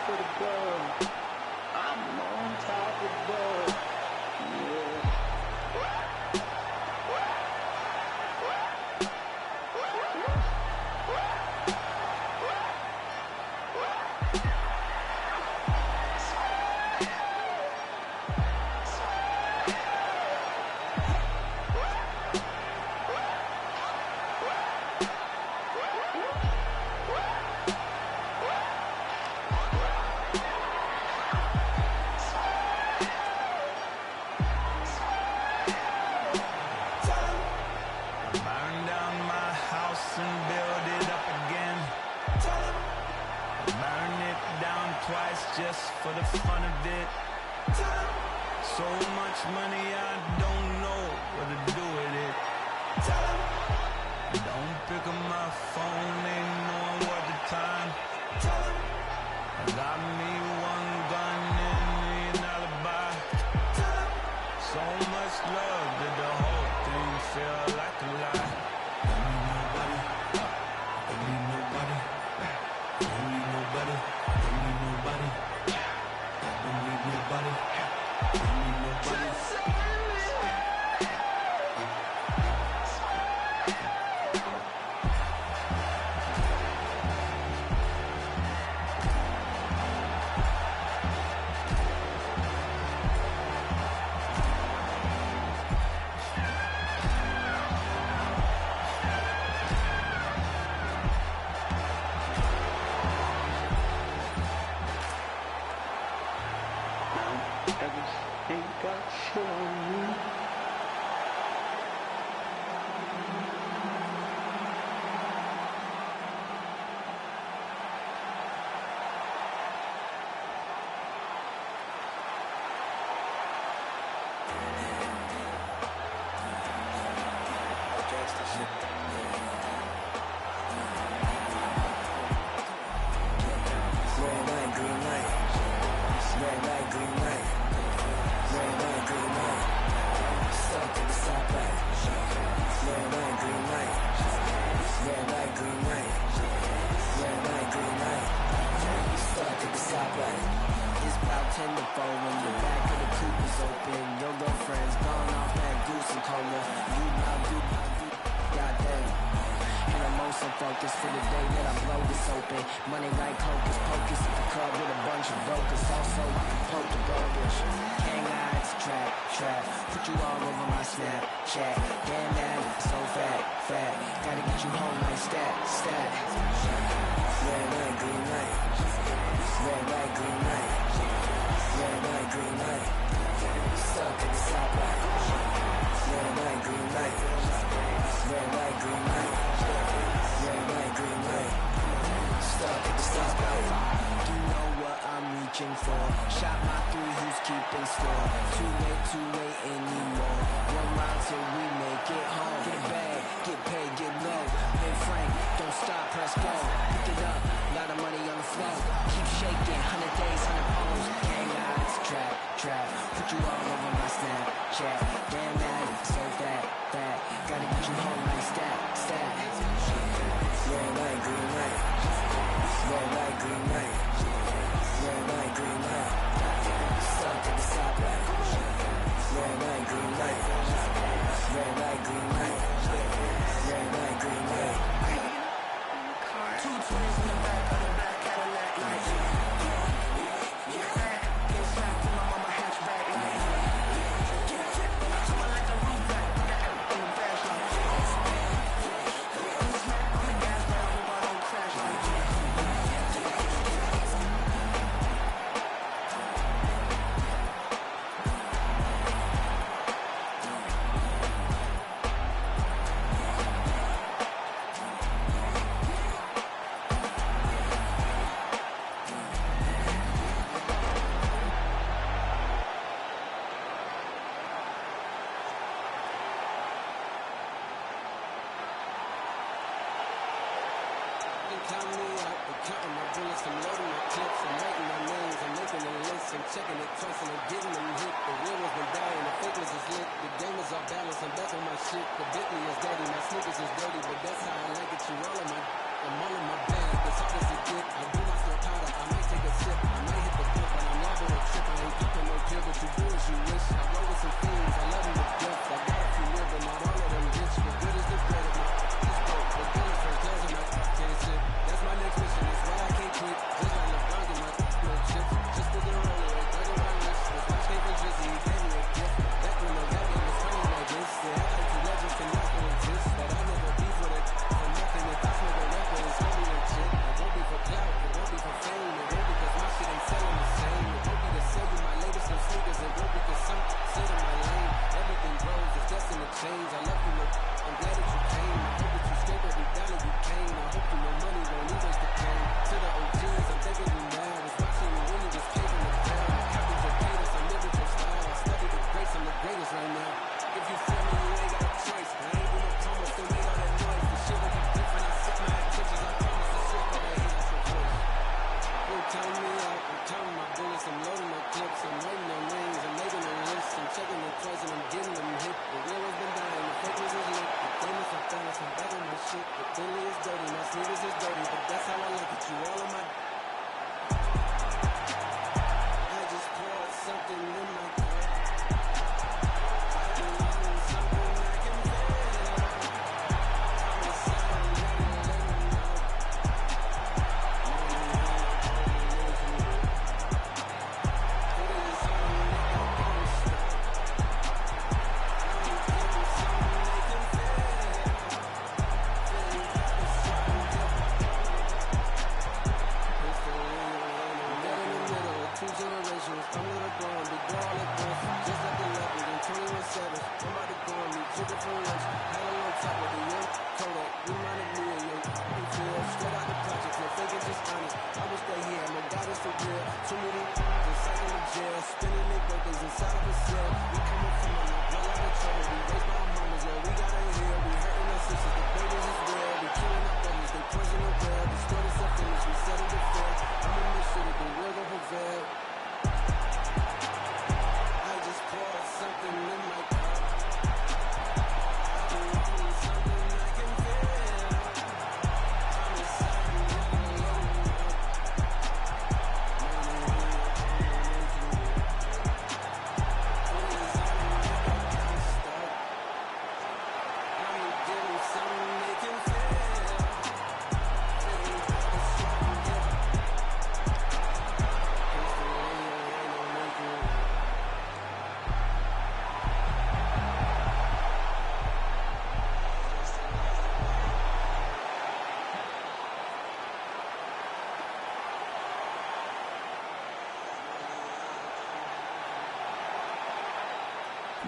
top of the world. I'm on top of the world. Yeah. Just for the fun of it. So much money I don't know what to do with it. Don't pick up my phone, ain't knowing what the time. I got me one gun and an alibi. So much love that the whole thing feel like a lie. Don't need nobody, don't need nobody, don't need nobody, don't need nobody. Don't need nobody. Don't need nobody. Everything got shit on me. Gangsta shit. Red light, green light. Red light, green light. Red light, green light. Stuck at the stoplight. Red light, green light. Red light, green light. Red light, green light. Stuck at the stoplight. It's about 10 to 4 when the back of the coupe is open. Your girlfriend's gone off that goose and cola. You goddamn. And I'm also focused for the day that I blow this open. Money like hocus pocus at the club with a bunch of brokers. Also, I can poke the garbage. Hang out, it's a trap. Put you all over my Snapchat. Damn that, so fat. Gotta get you home like stat. Red light, green light. Red light, green light. Red light, green light. Stuck at the stoplight. Red light, green light. Red light, green light. Red light, green light. Stuck at the stoplight. You know what I'm reaching for. Shot my 3, who's keeping score? Too late anymore. 1 round till we make it home. Get a bag, get paid, get low. Hey Frank, don't stop, press go. Pick it up, lot of money on the floor. Keep shaking, 100 days, 100 hoes. Hang out, it's a trap. Put you all over my Snapchat. Damn that, so fat. Gotta get you home like stat. Red light, green light. Red light, green light. Red light, green light. Stuck at the stoplight. Red light, green light. Red light, green light. Red light, green light. 2 twins in the back of the black Cadillac like get slapped in my mama hatchback like someone like the roof back, put that in the fast like smack on the gas, but I hope I don't crash like count me out, I'm counting my bullets, I'm loading my clips, I'm writing my names, I'm making a list, I'm checking it twice and I'm getting them hit. The real ones been dying, the fake ones is lit. The game is off balance, I'm back on my shit. The Bentley is dirty, my sneakers is dirty, but that's how I like it. You all in my, I'm all in my bag, as hard as it get. I do not feel powder, I might take a sip.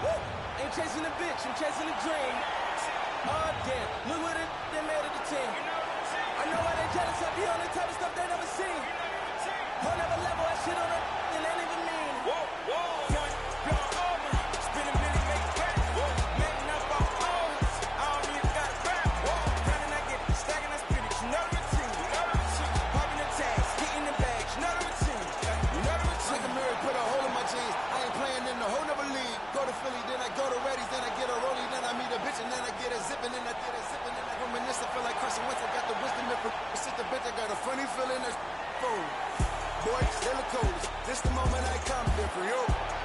Woo! Ain't chasing a bitch, I'm chasing a dream. Oh damn, look what they made of the team. I know why they jealous, I be on the type of stuff they never seen. Whole never level, that shit on it, it ain't even mean. Whoa, whoa, blowing over, spin a minute, make it back. Making up off O's, I don't even got a rap. Running, I get it, stacking, I spin it, you know the routine. Popping the tags, getting the bags, you know the routine. You know the routine. Like a mirror, put a hole in my jeans. I ain't playing in the whole never league. Go to Philly, then I go to Reddy's, then I get a rollie, then I meet a bitch, and then I get a zippin', then I get a zippin', then I reminisce. I feel like Carson Wentz, I got the wisdom if I sit the bitch, I got a funny feeling that's cold. Boy, still the coldest. This the moment I come different, yo.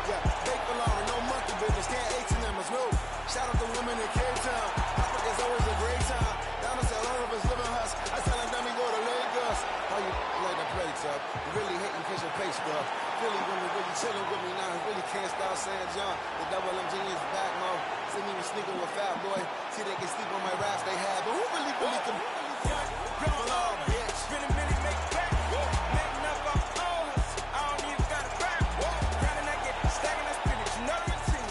Yeah, fake alarm, no monkey business, can't H&M us, no. Shout out to women in Cape Town. Africa's always a great time. Down to South all of us living hush. I tell them, dummy, go to Lagos. How you like the plates up? You really hating cause your pace, girl. Philly women really chilling with me now. Really can't stop saying John. The double M genius back, mo. See me sneaking with Fat Boy. See they can sleep on my raps they have. But who really can? Blowing over, bitch. Spin a minute, make it back. Making up off O's, I don't even got a rap. Running, I get it, stacking, I spin it, you know the routine.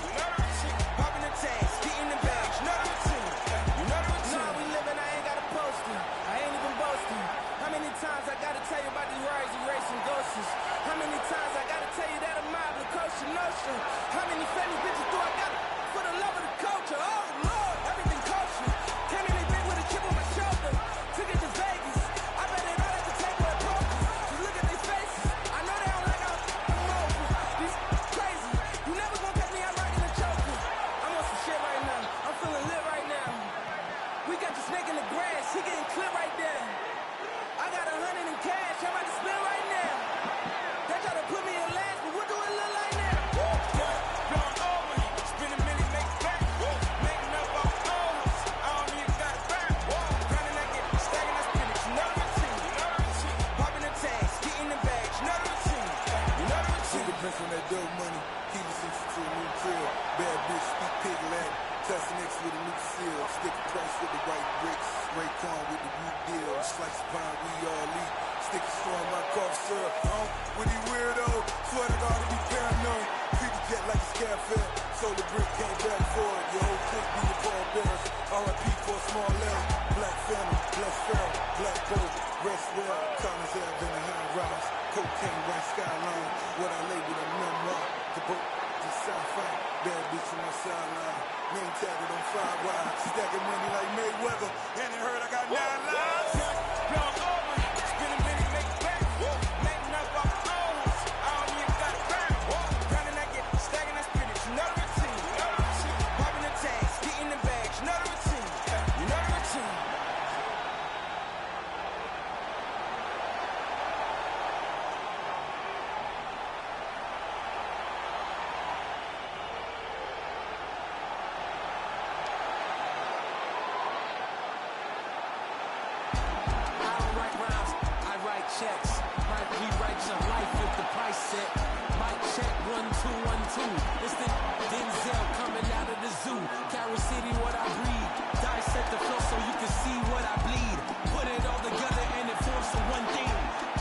Popping the tags, getting the bags, you know the routine. You know the routine. Nah, we living, I ain't got a poster. I ain't even boasting. How many times I gotta tell you about these rides and racing ghosts? How many times I gotta tell you that I'm mob the coaching notion? How many famous bitches do I got for the love of the culture? Oh Lord, everything kosher. Came in big with a chip on my shoulder. Took it to Vegas. I bet it all at the table at poker. Just look at these faces. I know they don't like our emotions. These crazy. You never gonna catch me out rocking a choker. I'm on some shit right now. I'm feeling lit right now. We got the snake in the grass. He getting clipped right there. I got 100 in cash. I'm about to spend right now. They try to put me in last, but what do it look like now? Blowing over, spin a minute, make it back. Making up off O's, I don't even got a rap. Running, I get it, stacking, I spin it, you know the routine. Popping the tags, getting the bags, you know the routine. You know the routine. Fingerprints on that dope money. Keep it to a new crib. Bad bitch, speak pig Latin. Testing X with a new seal. Sticker price with the white bricks. Raycon with the blue deal. Slice of pine, we all eat. Sticker store my cough syrup. With these weirdos. Swear to God to be paranoid. Treat the jet like a scab fair. Solar brick can't back for it. Your whole clique be your pallbearers. R.I.P. for a small L. Black family, blessed Pharaoh. Black boat, rest well. Thomas Ave in the high rise. Cocaine, white skyline. What I label a memoir. The boat, the sci-fi. Bad bitch on my sideline. Name tagged on 5 wide. Stacking money like Mayweather. And it heard I got 9 lives. Blowing over, spin a minute, make it back. Making up off O's, I don't even got a rap. Running, I get it, stacking, I spin it, you know the routine. Popping the tags, getting the bags, you know the routine. You know the routine. Checks. Might rewrite your life if the price set. Might check 1212. It's the Denzel coming out of the zoo. Carol City, what I breathe. Dissect the flow so you can see what I bleed. Put it all together and it forms to one thing.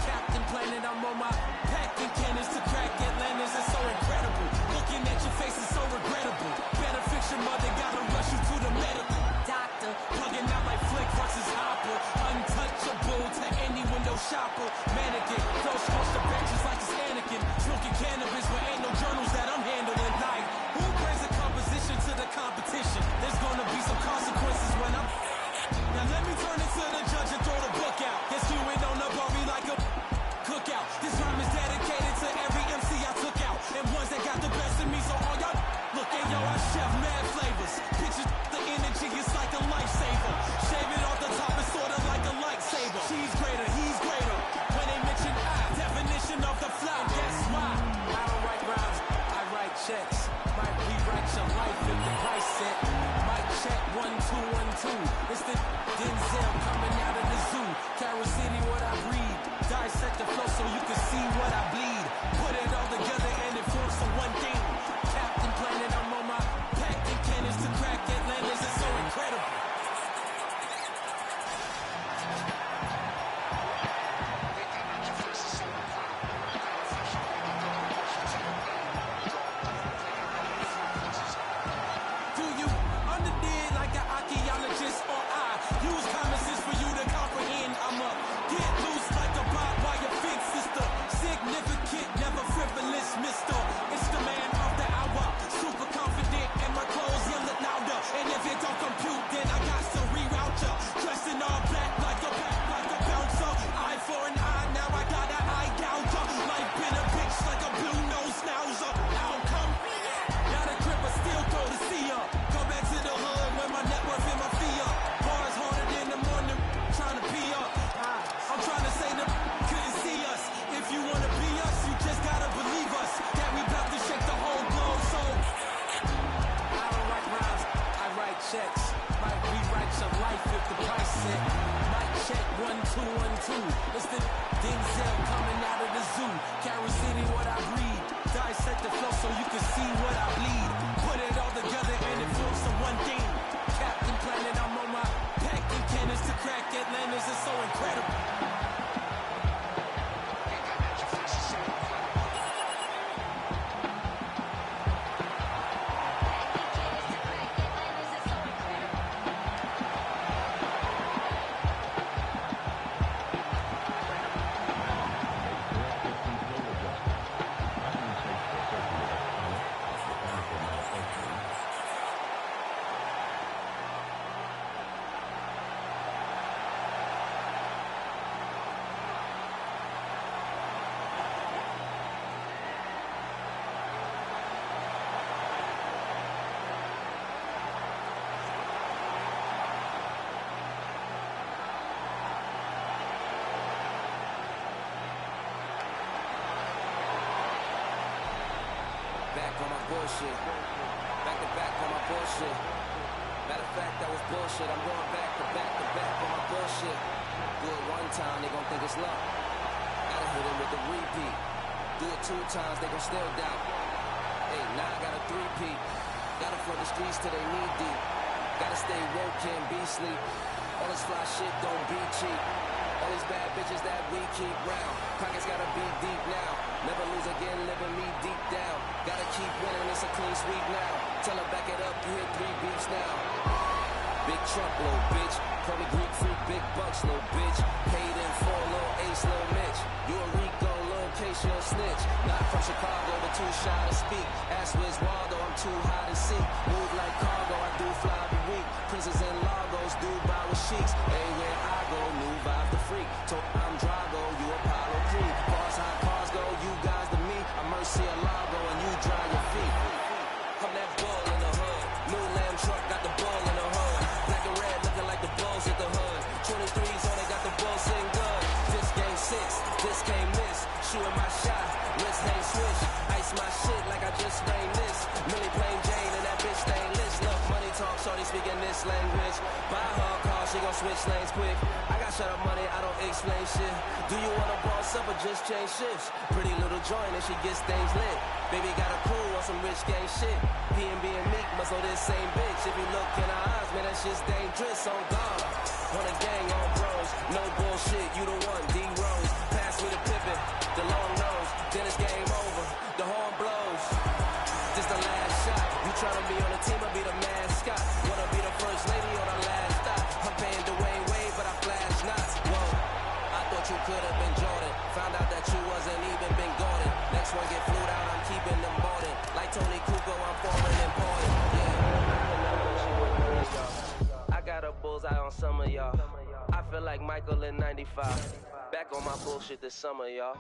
Captain Planet, I'm on my packing cannons to crack Atlantis. It's so incredible. Looking at your face is so regrettable. Better fix your mother, gotta rush you to the medical doctor. Plugging out like Flick versus Hopper. Untouchable to any window shopper. Mannequin, those scorched the benches like it's Anakin. Smoking cannabis, but ain't no journals that I'm handling. Like, who brings a composition to the competition? There's gonna be some consequences when I'm. Now let me turn it to the judge and throw the book out. Guess you ain't on the bar like a cookout. This rhyme is dedicated to every MC I took out. And ones that got the best of me, so all y'all look at yo, I chef mad flavors. Picture the energy, it's like a lifesaver. Shave it off the top, it's sorta like a lightsaber. She's greater, he's greater. When they mention I, definition of the fly, guess why? I don't write rhymes, I write checks. Might rewrite your life if the price set. Might check 1212. It's the Denzel coming out of the zoo. Carol City, what I breathe. Dissect the flow so you can see what I bleed. Put it all together and it forms to one thing. Captain Planet, I'm on my packing cannons to crack Atlantis. It's so incredible. so you can see what I bleed. Put it all together and it forms to one thing. Captain Planet, I'm on my packing cannons to crack Atlantis. It's so incredible. Back on my bullshit. Back to back on my bullshit. Matter of fact, that was bullshit. I'm going back to back to back on my bullshit. Do it one time, they gon' think it's luck. Gotta hit it with the repeat. Do it 2 times, they gon' still doubt. Hey, now I got a 3-peat. Gotta flood the streets till they knee deep. Gotta stay woke, can't be sleep. All this fly shit don't be cheap. All these bad bitches that we keep round. Pockets gotta be deep now. Never lose again, living me deep down. Gotta keep winning, it's a clean sweep now. Tell her back it up, you hit 3 beats now. Big truck, little bitch. Call me Greek freak, big bucks, little bitch. Paid in full, little ace, little Mitch. You a Rico, little case, you a snitch. Not from Chicago, but too shy to speak. Ask Wiz Waldo, I'm too high to see. Move like cargo, I do fly every week. Princes and Lagos, Dubai with sheiks. Everywhere I go, new vibe the freak. So I'm Drago, you Apollo Creed. Cars high, cars go, you guys to me. I'm Mercy Lago, and you dry your feet. I'm that bull in the hood. New lamb truck, got the bull in the hood. Black and red, looking like the bulls at the hood. 23s on it, got the bull sing good. This game 6, this can't miss. Shooting my shot, wrist hang swish. Ice my shit like I just rained this. Millie plain Jane and that bitch stainless. Look, money talk, shorty speaking this language. Buy her a car, she gon' switch lanes quick. I got shut up money, I don't explain shit. Do you wanna boss up or just change shifts? Pretty little joint and she gets things lit. Baby got a crew on some rich gang shit. P&B and Meek must know this same bitch. If you look in her eyes, man, that shit's dangerous on God. On a gang, on bros, no bullshit, you the one, D-Rose. Pass me the Pippin, the long nose, then it's game over, the horn blows. This the last shot, you tryna be on the team or be the mascot. Wanna be the first lady on the last stop. I'm paying Dwayne Wade, but I flash knots. Whoa, I thought you could've been Jordan. Found out that you wasn't even been Gordon. Next one get flued out, I'm keeping them boarded. Like Tony Kuko, I'm foreign important. I got a bullseye on some of y'all. I feel like Michael in 95. Back on my bullshit this summer, y'all.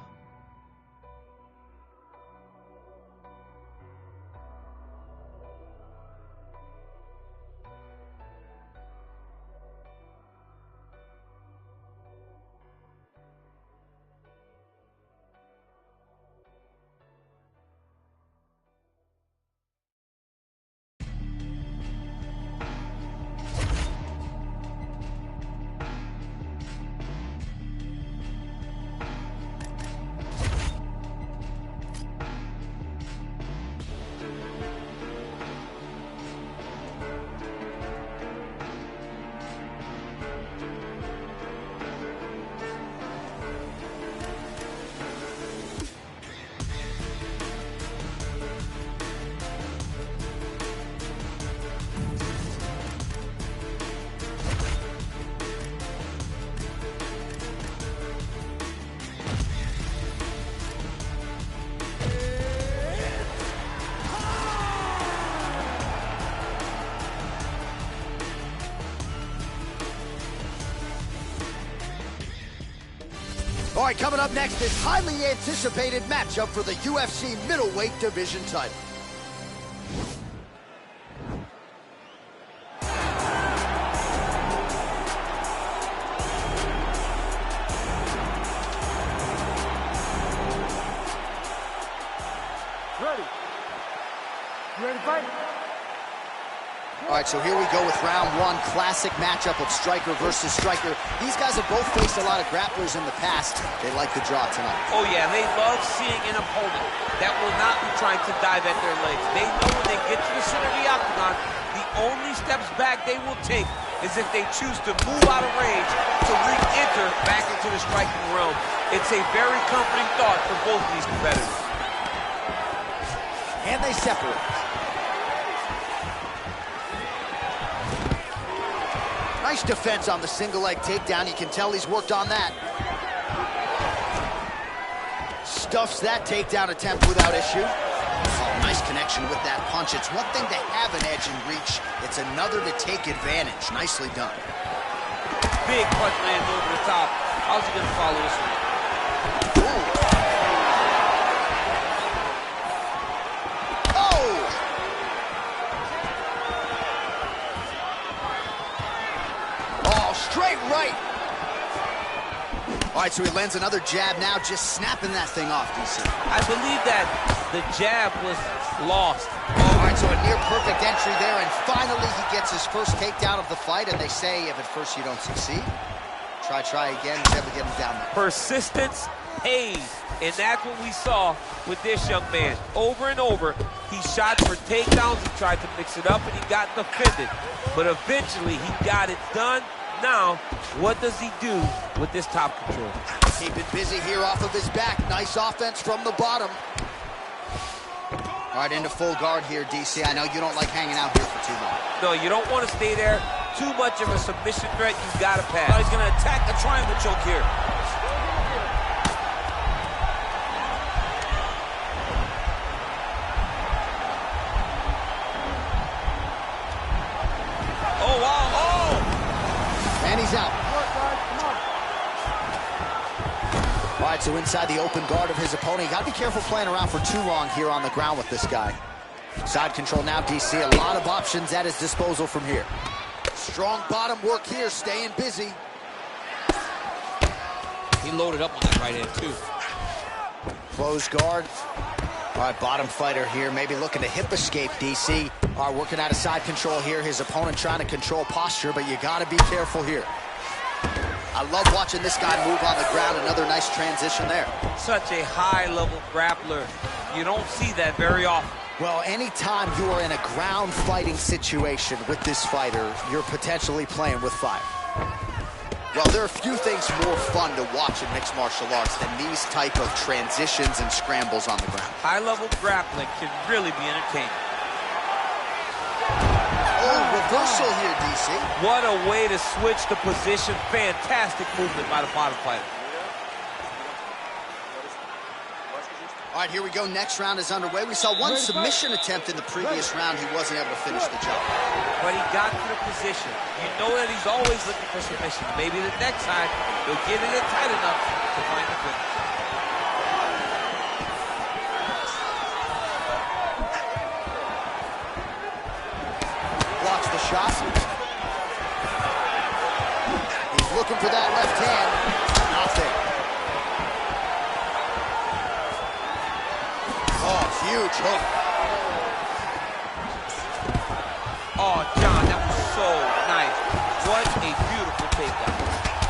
All right, coming up next is highly anticipated matchup for the UFC middleweight division title. Ready? You ready to fight? All right, so here we go with round one. Classic matchup of striker versus striker. These guys have both faced a lot of grapplers in the past. They like the draw tonight. Oh, yeah, they love seeing an opponent that will not be trying to dive at their legs. They know when they get to the center of the octagon, the only steps back they will take is if they choose to move out of range to re-enter back into the striking realm. It's a very comforting thought for both of these competitors. And they separate. Nice defense on the single leg takedown. You can tell he's worked on that. Stuffs that takedown attempt without issue. Oh, nice connection with that punch. It's one thing to have an edge and reach. It's another to take advantage. Nicely done. Big punch lands over the top. How's he going to follow this one? Straight right. All right, so he lands another jab now, just snapping that thing off, DC. I believe that the jab was lost. All right, so a near perfect entry there, and finally he gets his first takedown of the fight, and they say if at first you don't succeed, try again, he's able to get him down there. Persistence pays, and that's what we saw with this young man. Over and over, he shot for takedowns, he tried to mix it up, and he got defended. But eventually, he got it done. Now, what does he do with this top control? Keep it busy here off of his back. Nice offense from the bottom. All right, into full guard here, DC. I know you don't like hanging out here for too long. No, you don't want to stay there. Too much of a submission threat. You've got to pass. He's going to attack the triangle choke here. Oh, wow. Oh! And he's out. All right, so inside the open guard of his opponent. You got to be careful playing around for too long here on the ground with this guy. Side control now, DC. A lot of options at his disposal from here. Strong bottom work here, staying busy. He loaded up on that right hand, too. Close guard. All right, bottom fighter here, maybe looking to hip escape, DC. All right, working out of side control here. His opponent trying to control posture, but you got to be careful here. I love watching this guy move on the ground. Another nice transition there. Such a high-level grappler. You don't see that very often. Well, anytime you are in a ground fighting situation with this fighter, you're potentially playing with fire. Well, there are few things more fun to watch in mixed martial arts than these type of transitions and scrambles on the ground. High-level grappling can really be entertaining. Oh, reversal here, DC. What a way to switch the position. Fantastic movement by the bottom fighter. All right, here we go. Next round is underway. We saw one submission attempt in the previous round. He wasn't able to finish the job. But he got to the position. You know that he's always looking for submission. Maybe the next time he'll get it in tight enough to find the finish. Blocks the shot. He's looking for that left hand. Nothing. Oh, huge hook. Oh, John, that was so nice. What a beautiful takedown.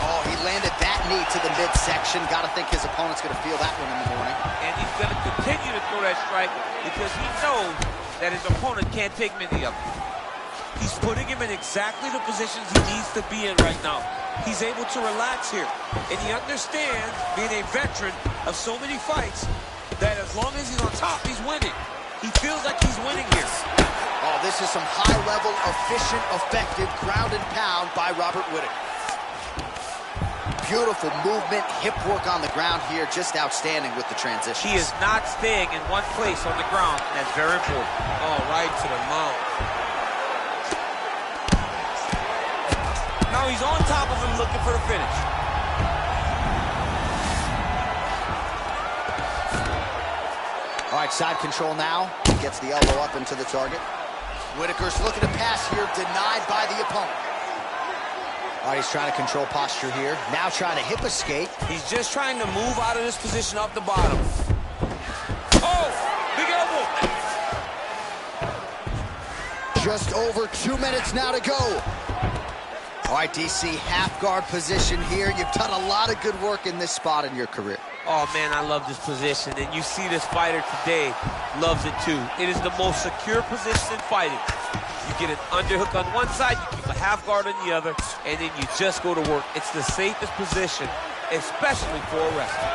Oh, he landed that knee to the midsection. Got to think his opponent's going to feel that one in the morning. And he's going to continue to throw that strike because he knows that his opponent can't take many of them. He's putting him in exactly the positions he needs to be in right now. He's able to relax here. And he understands, being a veteran of so many fights, that as long as he's on top, he's winning. He feels like he's winning here. Oh, this is some high-level, efficient, effective ground and pound by Robert Whittaker. Beautiful movement, hip work on the ground here, just outstanding with the transition. He is not staying in one place on the ground. That's very important. Oh, right to the mouth. Now he's on top of him looking for the finish. All right, side control now. Gets the elbow up into the target. Whittaker's looking to pass here, denied by the opponent. All right, he's trying to control posture here. Now trying to hip escape. He's just trying to move out of this position off the bottom. Oh, big elbow. Just over 2 minutes now to go. All right, DC, half guard position here. You've done a lot of good work in this spot in your career. Oh, man, I love this position. And you see this fighter today loves it, too. It is the most secure position in fighting. You get an underhook on one side, you keep a half guard on the other, and then you just go to work. It's the safest position, especially for a wrestler.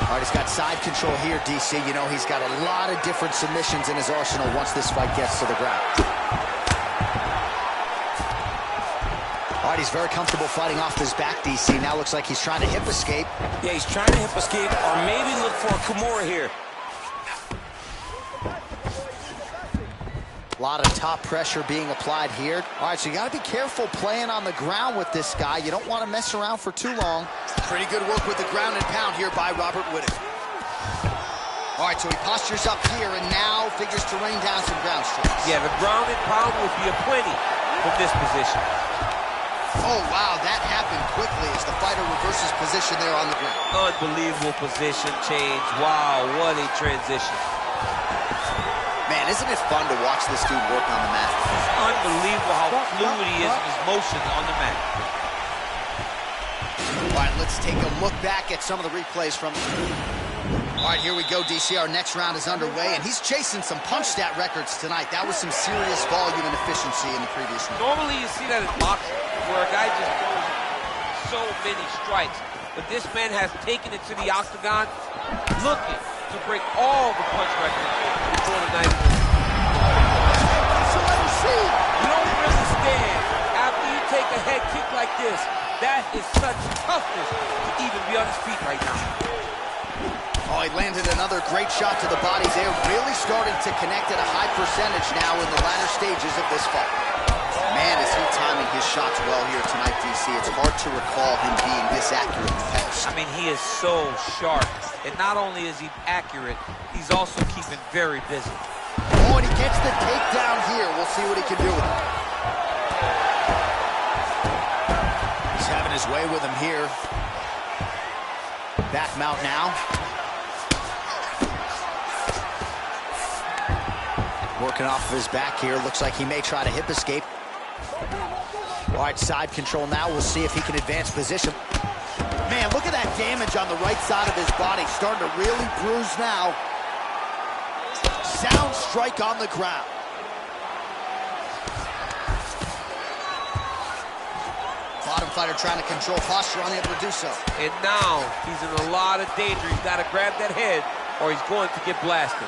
All right, he's got side control here, DC. You know, he's got a lot of different submissions in his arsenal once this fight gets to the ground. All right, he's very comfortable fighting off his back, DC. Now looks like he's trying to hip escape. Yeah, he's trying to hip escape or maybe look for a Kimura here. A lot of top pressure being applied here. All right, so you got to be careful playing on the ground with this guy. You don't want to mess around for too long. Pretty good work with the ground and pound here by Robert Whittaker. All right, so he postures up here and now figures to rain down some ground strikes. Yeah, the ground and pound would be a plenty from this position. Oh, wow, that happened quickly as the fighter reverses position there on the ground. Unbelievable position change. Wow, what a transition. Man, isn't it fun to watch this dude work on the mat? It's unbelievable how fluid he is in his motion on the mat. All right, let's take a look back at some of the replays from... All right, here we go, DC. Our next round is underway, and he's chasing some punch stat records tonight. That was some serious volume and efficiency in the previous round. Normally you see that in boxing, where a guy just throws so many strikes. But this man has taken it to the octagon, looking to break all the punch records before the night is over. You don't really stand after you take a head kick like this. That is such toughness to even be on his feet right now. Oh, he landed another great shot to the body there. Really starting to connect at a high percentage now in the latter stages of this fight. Man, is he timing his shots well here tonight, DC. It's hard to recall him being this accurate in the past. I mean, he is so sharp. And not only is he accurate, he's also keeping very busy. Oh, and he gets the takedown here. We'll see what he can do with it. He's having his way with him here. Back mount now. Working off of his back here. Looks like he may try to hip escape. All right, side control now. We'll see if he can advance position. Man, look at that damage on the right side of his body. Starting to really bruise now. Sound strike on the ground. Bottom fighter trying to control posture, unable to do so. And now he's in a lot of danger. He's got to grab that head or he's going to get blasted.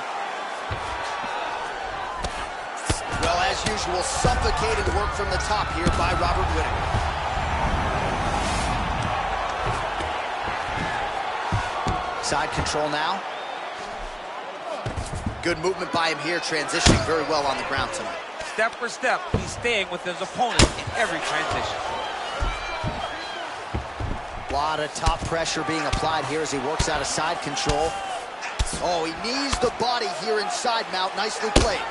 Well, as usual, suffocating work from the top here by Robert Whittaker. Side control now. Good movement by him here, transitioning very well on the ground tonight. Step for step, he's staying with his opponent in every transition. A lot of top pressure being applied here as he works out of side control. Oh, he knees the body here in side mount. Nicely played.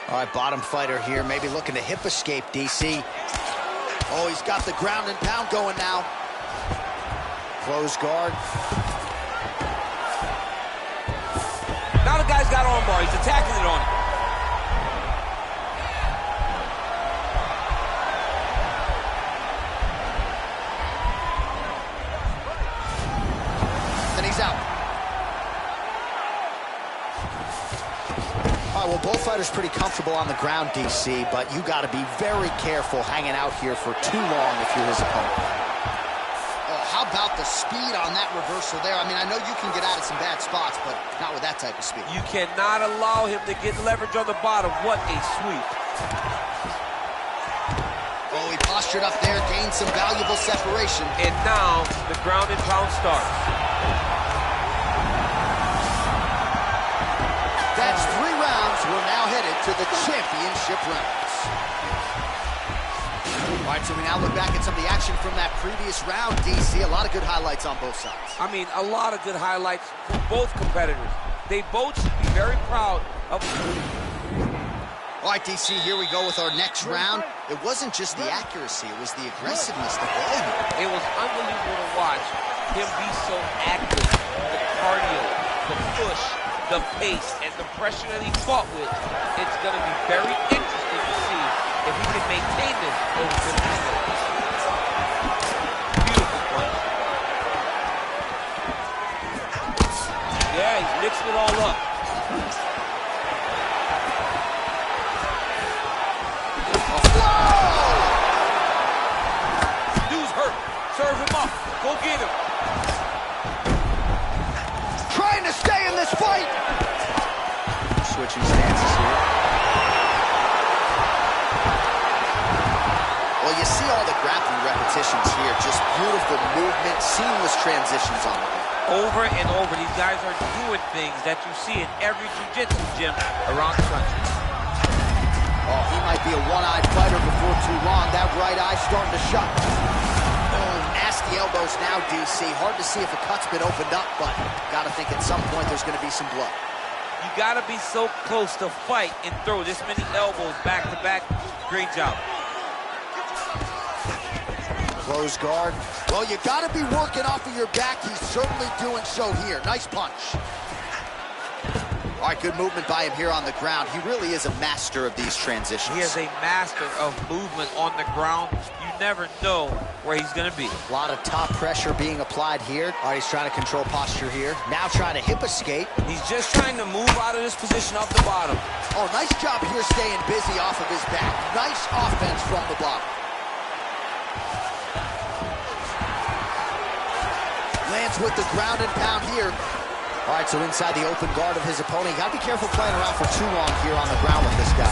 All right, bottom fighter here, maybe looking to hip escape, DC. Oh, he's got the ground and pound going now. Close guard. Now the guy's got armbar. He's attacking it on him. And he's out. All right, well, both fighters pretty comfortable on the ground, DC, but you got to be very careful hanging out here for too long if you're his opponent. How about the speed on that reversal there? I mean, I know you can get out of some bad spots, but not with that type of speed. You cannot allow him to get leverage on the bottom. What a sweep. Oh, he postured up there, gained some valuable separation. And now the ground and pound starts. That's 3 rounds. We're now headed to the championship rounds. All right, so we now look back at some of the action from that previous round, DC. A lot of good highlights on both sides. I mean, a lot of good highlights for both competitors. They both should be very proud of... All right, DC, here we go with our next round. It wasn't just the accuracy, it was the aggressiveness, the volume. It was unbelievable to watch him be so active. The cardio, the push, the pace and the pressure that he fought with, it's going to be very interesting to see if he can maintain this over 50 minutes. Beautiful punch. Yeah, he's mixing it all up. Dude's hurt. Serve him up. Go get him. Trying to stay in this fight. Switching stances here. Well, you see all the grappling repetitions here. Just beautiful movement, seamless transitions on it. Over and over, these guys are doing things that you see in every jiu-jitsu gym around the country. Oh, he might be a one-eyed fighter before too long. That right eye's starting to shut. Oh, nasty elbows now, DC. Hard to see if a cut's been opened up, but gotta think at some point there's gonna be some blood. You gotta be so close to fight and throw this many elbows back-to-back. Great job. Close guard. Well, you gotta be working off of your back. He's certainly doing so here. Nice punch. All right, good movement by him here on the ground. He really is a master of these transitions. He is a master of movement on the ground. You never know where he's gonna be. A lot of top pressure being applied here. All right, he's trying to control posture here. Now trying to hip escape. He's just trying to move out of this position off the bottom. Oh, nice job here staying busy off of his back. Nice offense from the bottom. Lands with the ground and pound here. All right, so inside the open guard of his opponent. You gotta be careful playing around for too long here on the ground with this guy.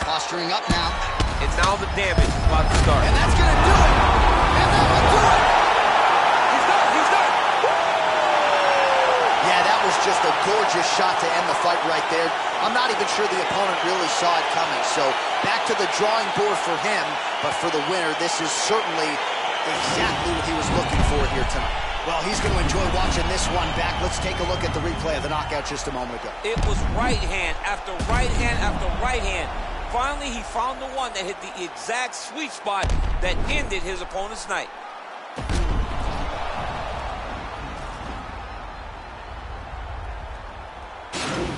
Posturing up now. And now the damage is about to start. And that's gonna do it. And that will do it. He's done, he's done. Yeah, that was just a gorgeous shot to end the fight right there. I'm not even sure the opponent really saw it coming. So back to the drawing board for him, but for the winner, this is certainly exactly what he was looking for here tonight. Well, he's going to enjoy watching this one back. Let's take a look at the replay of the knockout just a moment ago. It was right hand after right hand after right hand. Finally, he found the one that hit the exact sweet spot that ended his opponent's night.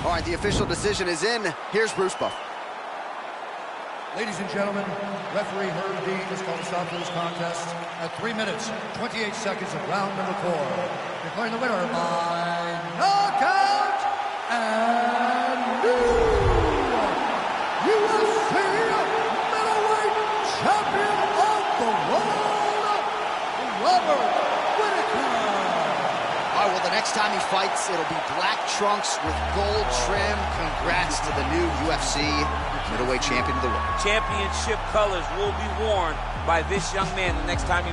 All right, the official decision is in. Here's Bruce Buffer. Ladies and gentlemen, referee Herb Dean has called a stop to this contest at 3 minutes, 28 seconds of round number 4. Declaring the winner by knockout and new UFC middleweight champion of the world, Robert Whittaker. All right, well, the next time he fights, it'll be black trunks with gold trim. Congrats to the new UFC middleweight champion of the world. Championship colors will be worn by this young man the next time he...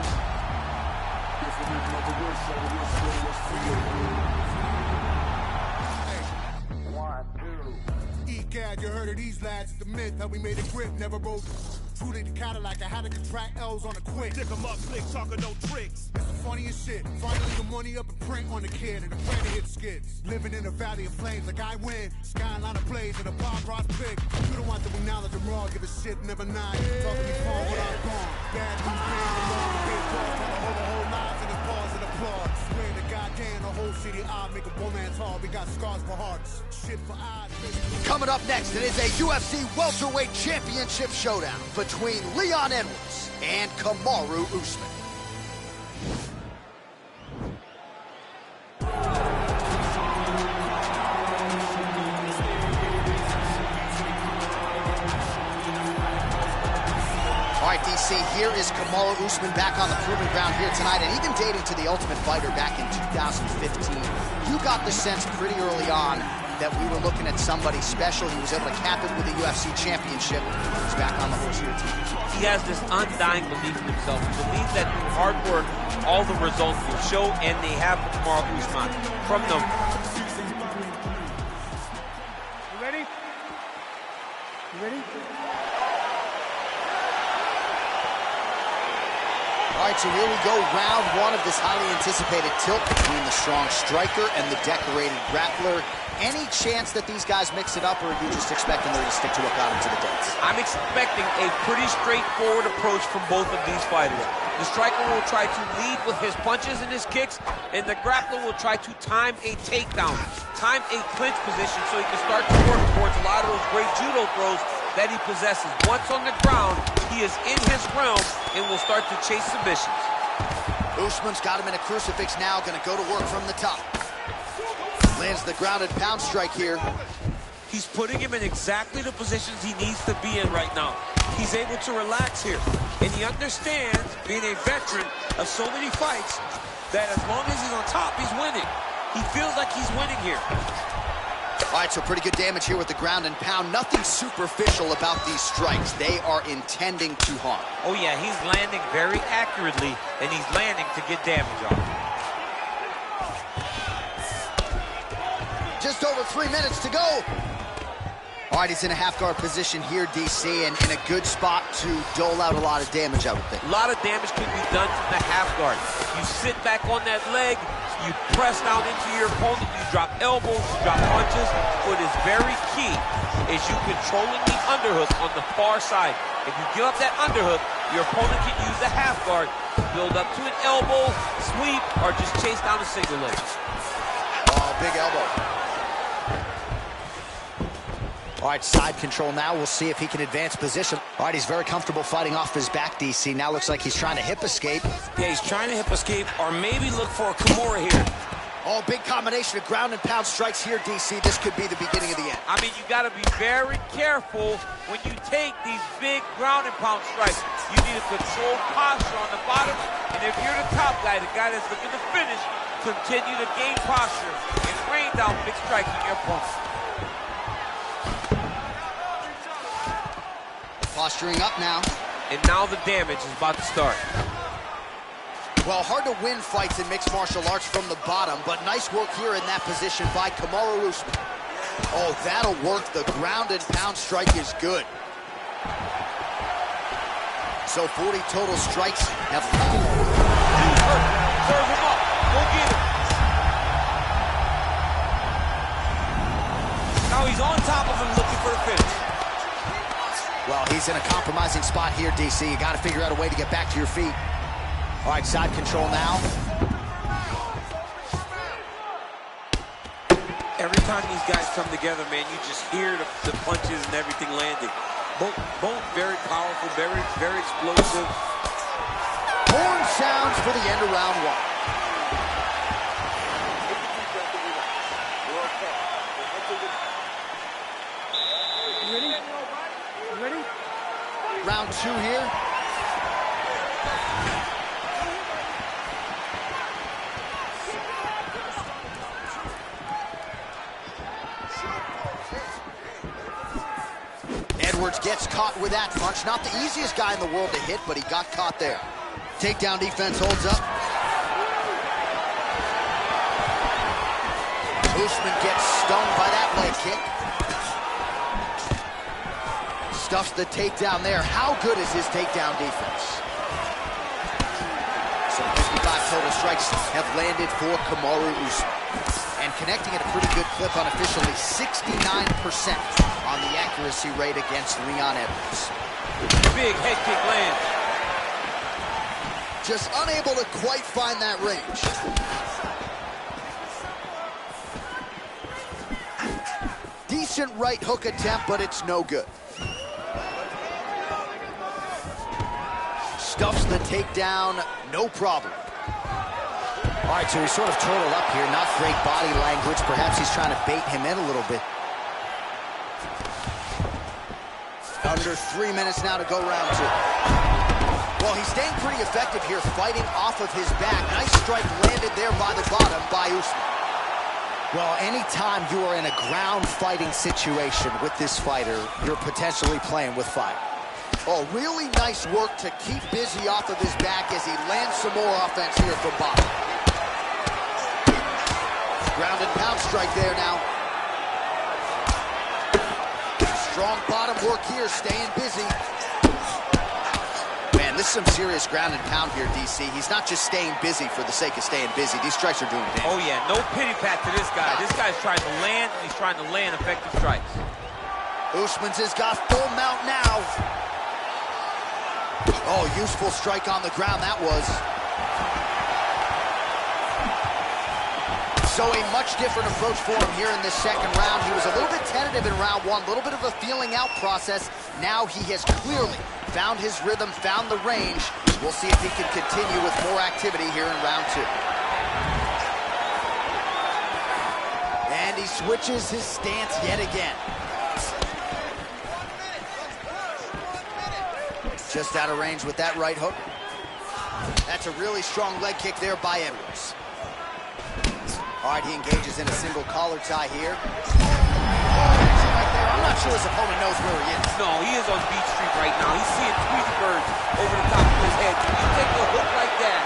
E-Gad, you heard of these lads, the myth, how we made a grip, never broke. Truly the Cadillac, I had to contract L's on a quick. Dick 'em up, slick, talking no tricks. It's the funniest shit. Finally the money up and print on the kid and the plan to hit skids. Living in a valley of flames, like I win. Skyline of blaze and a bomb rock pick. You don't want to acknowledge them raw, give a shit, never nine. Talking me phone, what I'm gone. Bad news, man, along, big calls, trying to hold the whole lives in the pause and applause. Swear to goddamn, the whole city, I'll make a romance hard. We got scars for hearts, shit for eyes. Coming up next, it is a UFC welterweight championship showdown between Leon Edwards and Kamaru Usman. All right, DC, here is Kamaru Usman back on the proving ground here tonight, and even dating to the Ultimate Fighter back in 2015. You got the sense pretty early on that we were looking at somebody special. He was able to cap it with a UFC championship. He's back on the horse here tonight. He has this undying belief in himself. He believes that through hard work, all the results will show, and they have for Kamaru Usman. From the... You ready? You ready? All right, so here we go, round one of this highly anticipated tilt between the strong striker and the decorated grappler. Any chance that these guys mix it up, or are you just expecting them to stick to what got them to the dance? I'm expecting a pretty straightforward approach from both of these fighters. The striker will try to lead with his punches and his kicks, and the grappler will try to time a takedown, time a clinch position so he can start to work towards a lot of those great judo throws that he possesses. Once on the ground, he is in his realm and will start to chase submissions. Usman's got him in a crucifix now, gonna go to work from the top. Lands the grounded pound strike here. He's putting him in exactly the positions he needs to be in right now. He's able to relax here, and he understands, being a veteran of so many fights, that as long as he's on top, he's winning. He feels like he's winning here. All right, so pretty good damage here with the ground and pound. Nothing superficial about these strikes. They are intending to harm. Oh yeah, he's landing very accurately, and he's landing to get damage on. Just over 3 minutes to go. All right, he's in a half-guard position here, DC, and in a good spot to dole out a lot of damage, I would think. A lot of damage can be done from the half-guard. You sit back on that leg, you press down into your opponent, you drop elbows, you drop punches. What is very key is you controlling the underhook on the far side. If you give up that underhook, your opponent can use the half-guard to build up to an elbow, sweep, or just chase down a single leg. Oh, big elbow. All right, side control now. We'll see if he can advance position. All right, he's very comfortable fighting off his back, DC. Now looks like he's trying to hip escape. Yeah, he's trying to hip escape or maybe look for a Kimura here. Oh, big combination of ground and pound strikes here, DC. This could be the beginning of the end. I mean, you got to be very careful when you take these big ground and pound strikes. You need a controlled posture on the bottom. And if you're the top guy, the guy that's looking to finish, continue to gain posture and rain down big strikes on your opponent. Posturing up now. And now the damage is about to start. Well, hard to win fights in mixed martial arts from the bottom, but nice work here in that position by Kamaru Usman. Oh, that'll work. The ground and pound strike is good. So 40 total strikes have... He's hurt. Serve him up. Go get him. Now he's on top of him looking for the finish. Well, he's in a compromising spot here, DC. You got to figure out a way to get back to your feet. All right, side control now. Every time these guys come together, man, you just hear the punches and everything landing. Both very powerful, very explosive. Horn sounds for the end of round one. Round two here. Edwards gets caught with that punch. Not the easiest guy in the world to hit, but he got caught there. Takedown defense holds up. Usman gets stung by that leg kick. Stuffs the takedown there. How good is his takedown defense? So 55 total strikes have landed for Kamaru Usman. And connecting at a pretty good clip unofficially, 69% on the accuracy rate against Leon Edwards. Big head kick lands. Just unable to quite find that range. Decent right hook attempt, but it's no good. Stuffs the takedown, no problem. All right, so he's sort of turtled up here. Not great body language. Perhaps he's trying to bait him in a little bit. Under 3 minutes now to go round two. Well, he's staying pretty effective here, fighting off of his back. Nice strike landed there by the bottom by Usman. Well, anytime you are in a ground fighting situation with this fighter, you're potentially playing with fire. Oh, really nice work to keep busy off of his back as he lands some more offense here from bottom. Ground and pound strike there now. Strong bottom work here, staying busy. Man, this This is some serious ground and pound here, DC. He's not just staying busy for the sake of staying busy. These strikes are doing damage. Oh, yeah, no pity pat to this guy. This guy's trying to land, and he's trying to land effective strikes. Usman's has got full mount now. Oh, useful strike on the ground that was. So a much different approach for him here in this second round. He was a little bit tentative in round one, a little bit of a feeling out process. Now he has clearly found his rhythm, found the range. We'll see if he can continue with more activity here in round two. And he switches his stance yet again. Just out of range with that right hook. That's a really strong leg kick there by Edwards. All right, he engages in a single collar tie here. Right there. I'm not sure his opponent knows where he is. No, he is on Beach Street right now. He's seeing Tweety birds over the top of his head. When you take a hook like that,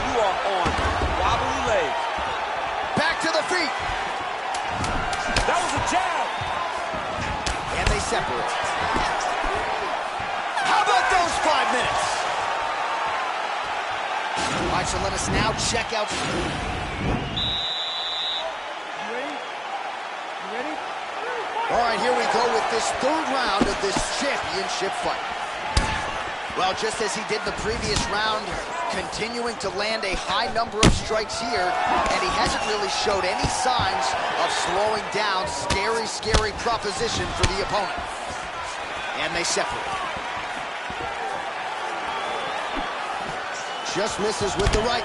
you are on wobbly legs. Back to the feet. That was a jab. And they separate. How about those 5 minutes? All right, so let us now check out. All right, here we go with this third round of this championship fight. Well, just as he did in the previous round, continuing to land a high number of strikes here, and he hasn't really showed any signs of slowing down. Scary, scary proposition for the opponent. And they separate. Just misses with the right.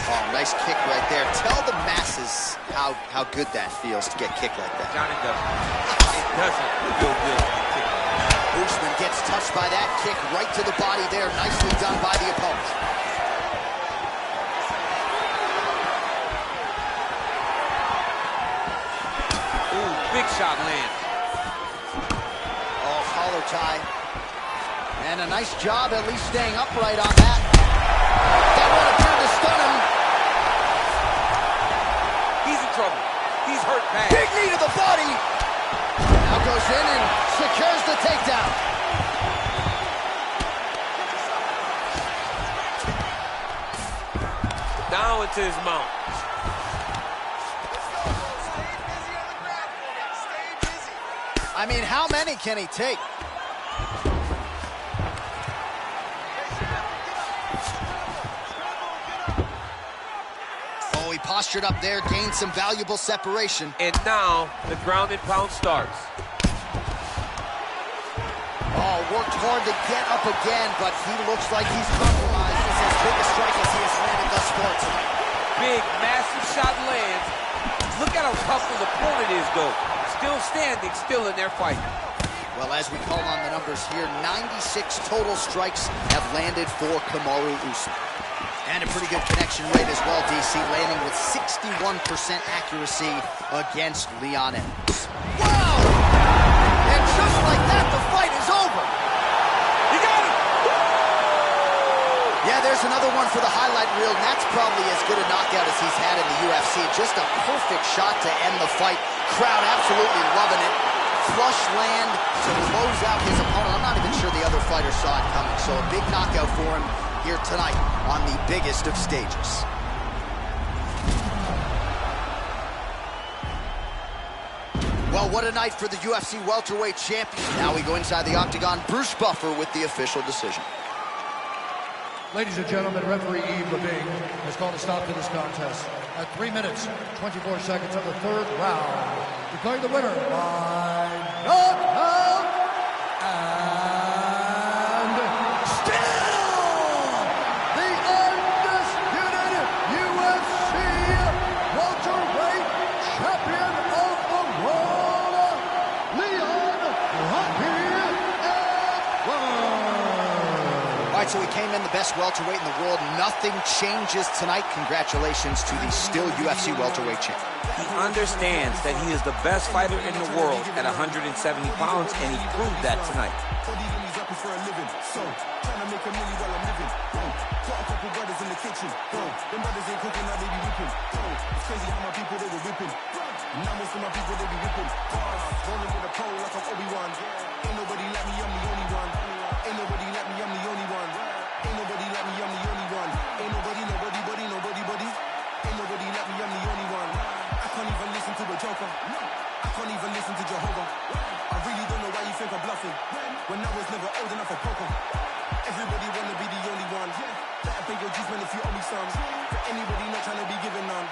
Oh, nice kick right there. Tell the masses how good that feels to get kicked like that. Johnny doesn't. It doesn't feel good to get kicked. Usman gets touched by that kick right to the body there. Nicely done by the opponent. Ooh, big shot lands. Oh, collar tie. And a nice job at least staying upright on that. That one appeared to stun him. He's in trouble. He's hurt bad. Big knee to the body. Now goes in and secures the takedown. Now into his mount. I mean, how many can he take? Oh, he postured up there, gained some valuable separation. And now the ground and pound starts. Oh, worked hard to get up again, but he looks like he's compromised. It's as big a strike as he has landed thus far tonight. Big, massive shot lands. Look at how tough his opponent is, though. Still standing, still in their fight. Well, as we call on the numbers here, 96 total strikes have landed for Kamaru Usman. And a pretty good connection rate as well, DC, landing with 61% accuracy against Leon Edwards. Wow! And just like that, the fight is over. You got it! Yeah, there's another one for the highlight reel, and that's probably as good a knockout as he's had in the UFC. Just a perfect shot to end the fight. Crowd absolutely loving it. Flush land to close out his opponent. I'm not even sure the other fighter saw it coming. So a big knockout for him here tonight on the biggest of stages. Well, what a night for the UFC welterweight champion. Now we go inside the octagon. Bruce Buffer with the official decision. Ladies and gentlemen, referee Yves Lavigne has called a stop to this contest at 3 minutes, 24 seconds of the third round, declaring the winner by knockout and still the undisputed UFC welterweight champion of the world, Leon Rocky Edwards. All right, so he came in the best welterweight in the world. Nothing changes tonight. Congratulations to the still UFC welterweight champion. He understands that he is the best fighter in the world at 170 pounds, and he proved that tonight. Told even he's rapping for a living. So, trying to make a million while I'm living. Got a couple brothers in the kitchen. Them brothers ain't cooking, now they be whipping. It's crazy how my people, they were whipping. Now most of my people, they be whipping. Rolling with a pole like I'm Obi-Wan. Ain't nobody like me, I'm the only one. Ain't nobody like me, I'm the only one. Ain't nobody like me, I'm the only one. Ain't nobody, nobody, buddy, nobody, buddy. Ain't nobody like me, I'm the only one. I can't even listen to a joker. I can't even listen to Jehovah. I really don't know why you think I'm bluffing. When I was never old enough for poker. Everybody wanna be the only one. Better pay your dues, man, if you owe me some. For anybody not trying to be given none.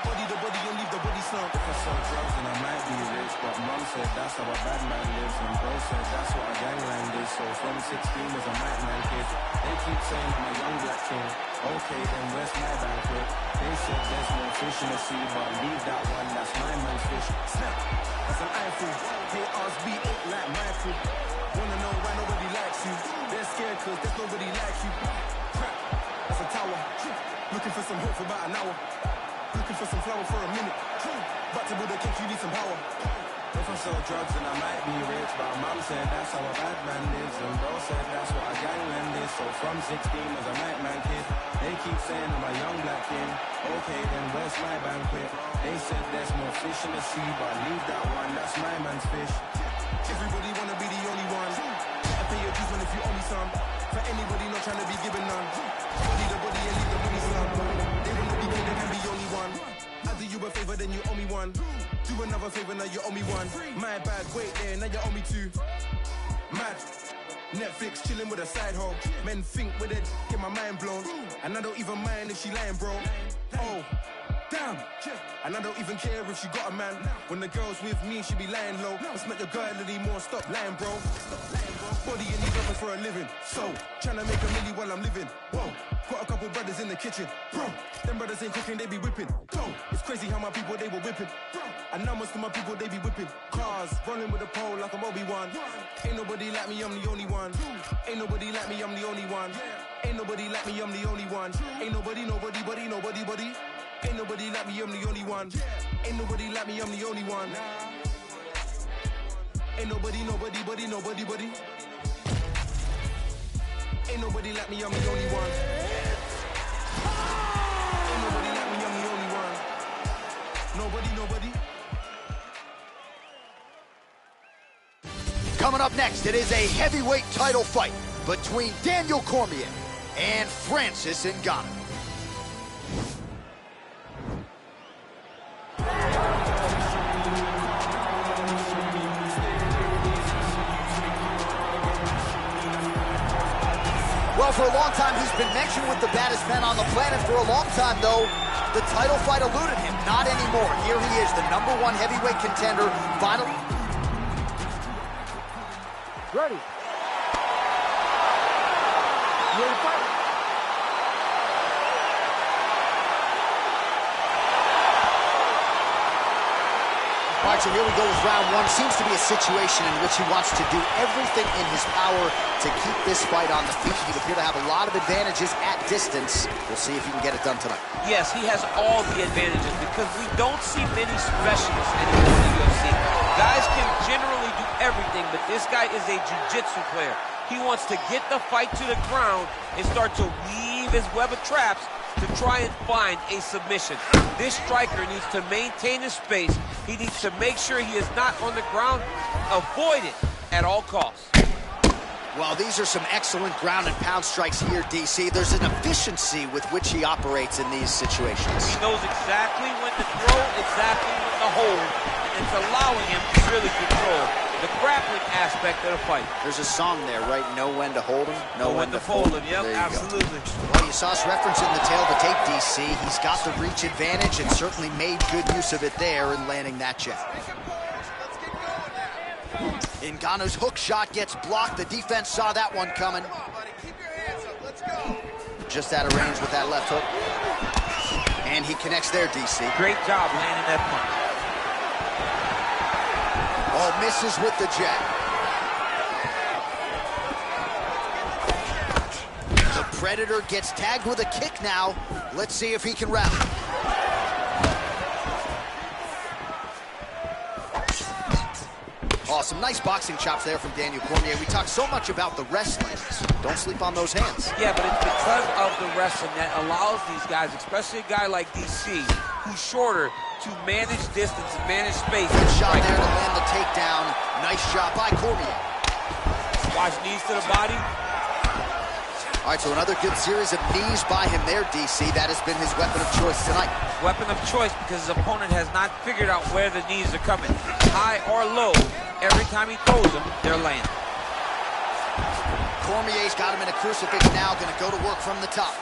Body the body and leave the body slump. If I sell drugs, then I might be rich. But mom said that's how a bad man lives. And bro said that's what a gangland is. So from 16 was a madman kid. They keep saying I'm a young black king. Okay, then where's my banquet? They said there's no fish in the sea, but leave that one, that's my man's fish. Snap, that's an eyeful. Haters be it like my crew. Wanna know why nobody likes you? They're scared cause there's nobody like you. Crap, that's a tower. Looking for some hope for about an hour. Looking for some flour for a minute. About to build a cake, you need some power. If I sell drugs, then I might be rich. But mom said that's how a bad man lives. And bro said that's what a gangland is. So from 16 was a madman kid. They keep saying I'm a young black king. Okay, then where's my banquet? They said there's no fish in the sea, but leave that one, that's my man's fish. Everybody wanna be the only one. I pay your dues, man, if you owe me some. For anybody not trying to be given none. Body the body and leave the body slump. They wanna be king, they can be only one. I do you a favor, then you owe me one. Do another favor, now you owe me one. My bad, wait there, now you owe me two. Mad. Netflix chilling with a side hoe. Men think with it, get my mind blown. And I don't even mind if she lying, bro. Oh, damn. And I don't even care if she got a man. When the girl's with me, she be lying low. Let's make your girl anymore, stop lying, bro. Body in these others for a living. So, tryna make a milli while I'm living. Whoa, got a couple brothers in the kitchen. Bro, them brothers ain't cooking, they be whipping. Bro, it's crazy how my people, they were whipping. And now most of my people, they be whipping. Cars, running with a pole like I'm Obi-Wan. Ain't nobody like me, I'm the only one. Ain't nobody like me, I'm the only one. Ain't nobody like me, I'm the only one. Ain't nobody, nobody, buddy, nobody, buddy. Ain't nobody like me, I'm the only one. Ain't nobody like me, I'm the only one. Ain't nobody, nobody, buddy, nobody, buddy. Ain't nobody like me, I'm the only one. Ain't nobody like me, I'm the only one. Nobody, nobody. Coming up next, it is a heavyweight title fight between Daniel Cormier and Francis Ngannou. Well, for a long time, he's been mentioned with the baddest men on the planet. For a long time, though, the title fight eluded him. Not anymore. Here he is, the #1 heavyweight contender, finally. Ready. You ready to fight? All right, so here we go with round one. Seems to be a situation in which he wants to do everything in his power to keep this fight on the feet. He'd appear to have a lot of advantages at distance. We'll see if he can get it done tonight. Yes, he has all the advantages because we don't see many specialists anymore in the UFC. Guys can generally do everything, but this guy is a jiu-jitsu player. He wants to get the fight to the ground and start to weave his web of traps to try and find a submission. This striker needs to maintain his space. He needs to make sure he is not on the ground. Avoid it at all costs. Well, these are some excellent ground and pound strikes here, DC. There's an efficiency with which he operates in these situations. He knows exactly when to throw, exactly when to hold, and it's allowing him to really control the grappling aspect of the fight. There's a song there, right? Know when to hold him, know when to fold him. Yep, absolutely. Well, you saw us reference in the tail of the tape, DC. He's got the reach advantage and certainly made good use of it there in landing that jab. Ngannou's hook shot gets blocked. The defense saw that one coming. Just out of range with that left hook. And he connects there, DC. Great job landing that punch. Oh, misses with the jab. The Predator gets tagged with a kick now. Let's see if he can rally. Oh, some nice boxing chops there from Daniel Cormier. We talk so much about the wrestling. Don't sleep on those hands. Yeah, but it's because of the wrestling that allows these guys, especially a guy like DC, who's shorter, to manage distance and manage space. Good shot there to land the takedown. Nice job by Cormier. Watch knees to the body. All right, so another good series of knees by him there, DC. That has been his weapon of choice tonight. Weapon of choice because his opponent has not figured out where the knees are coming. High or low, every time he throws them, they're landing. Cormier's got him in a crucifix now, gonna go to work from the top.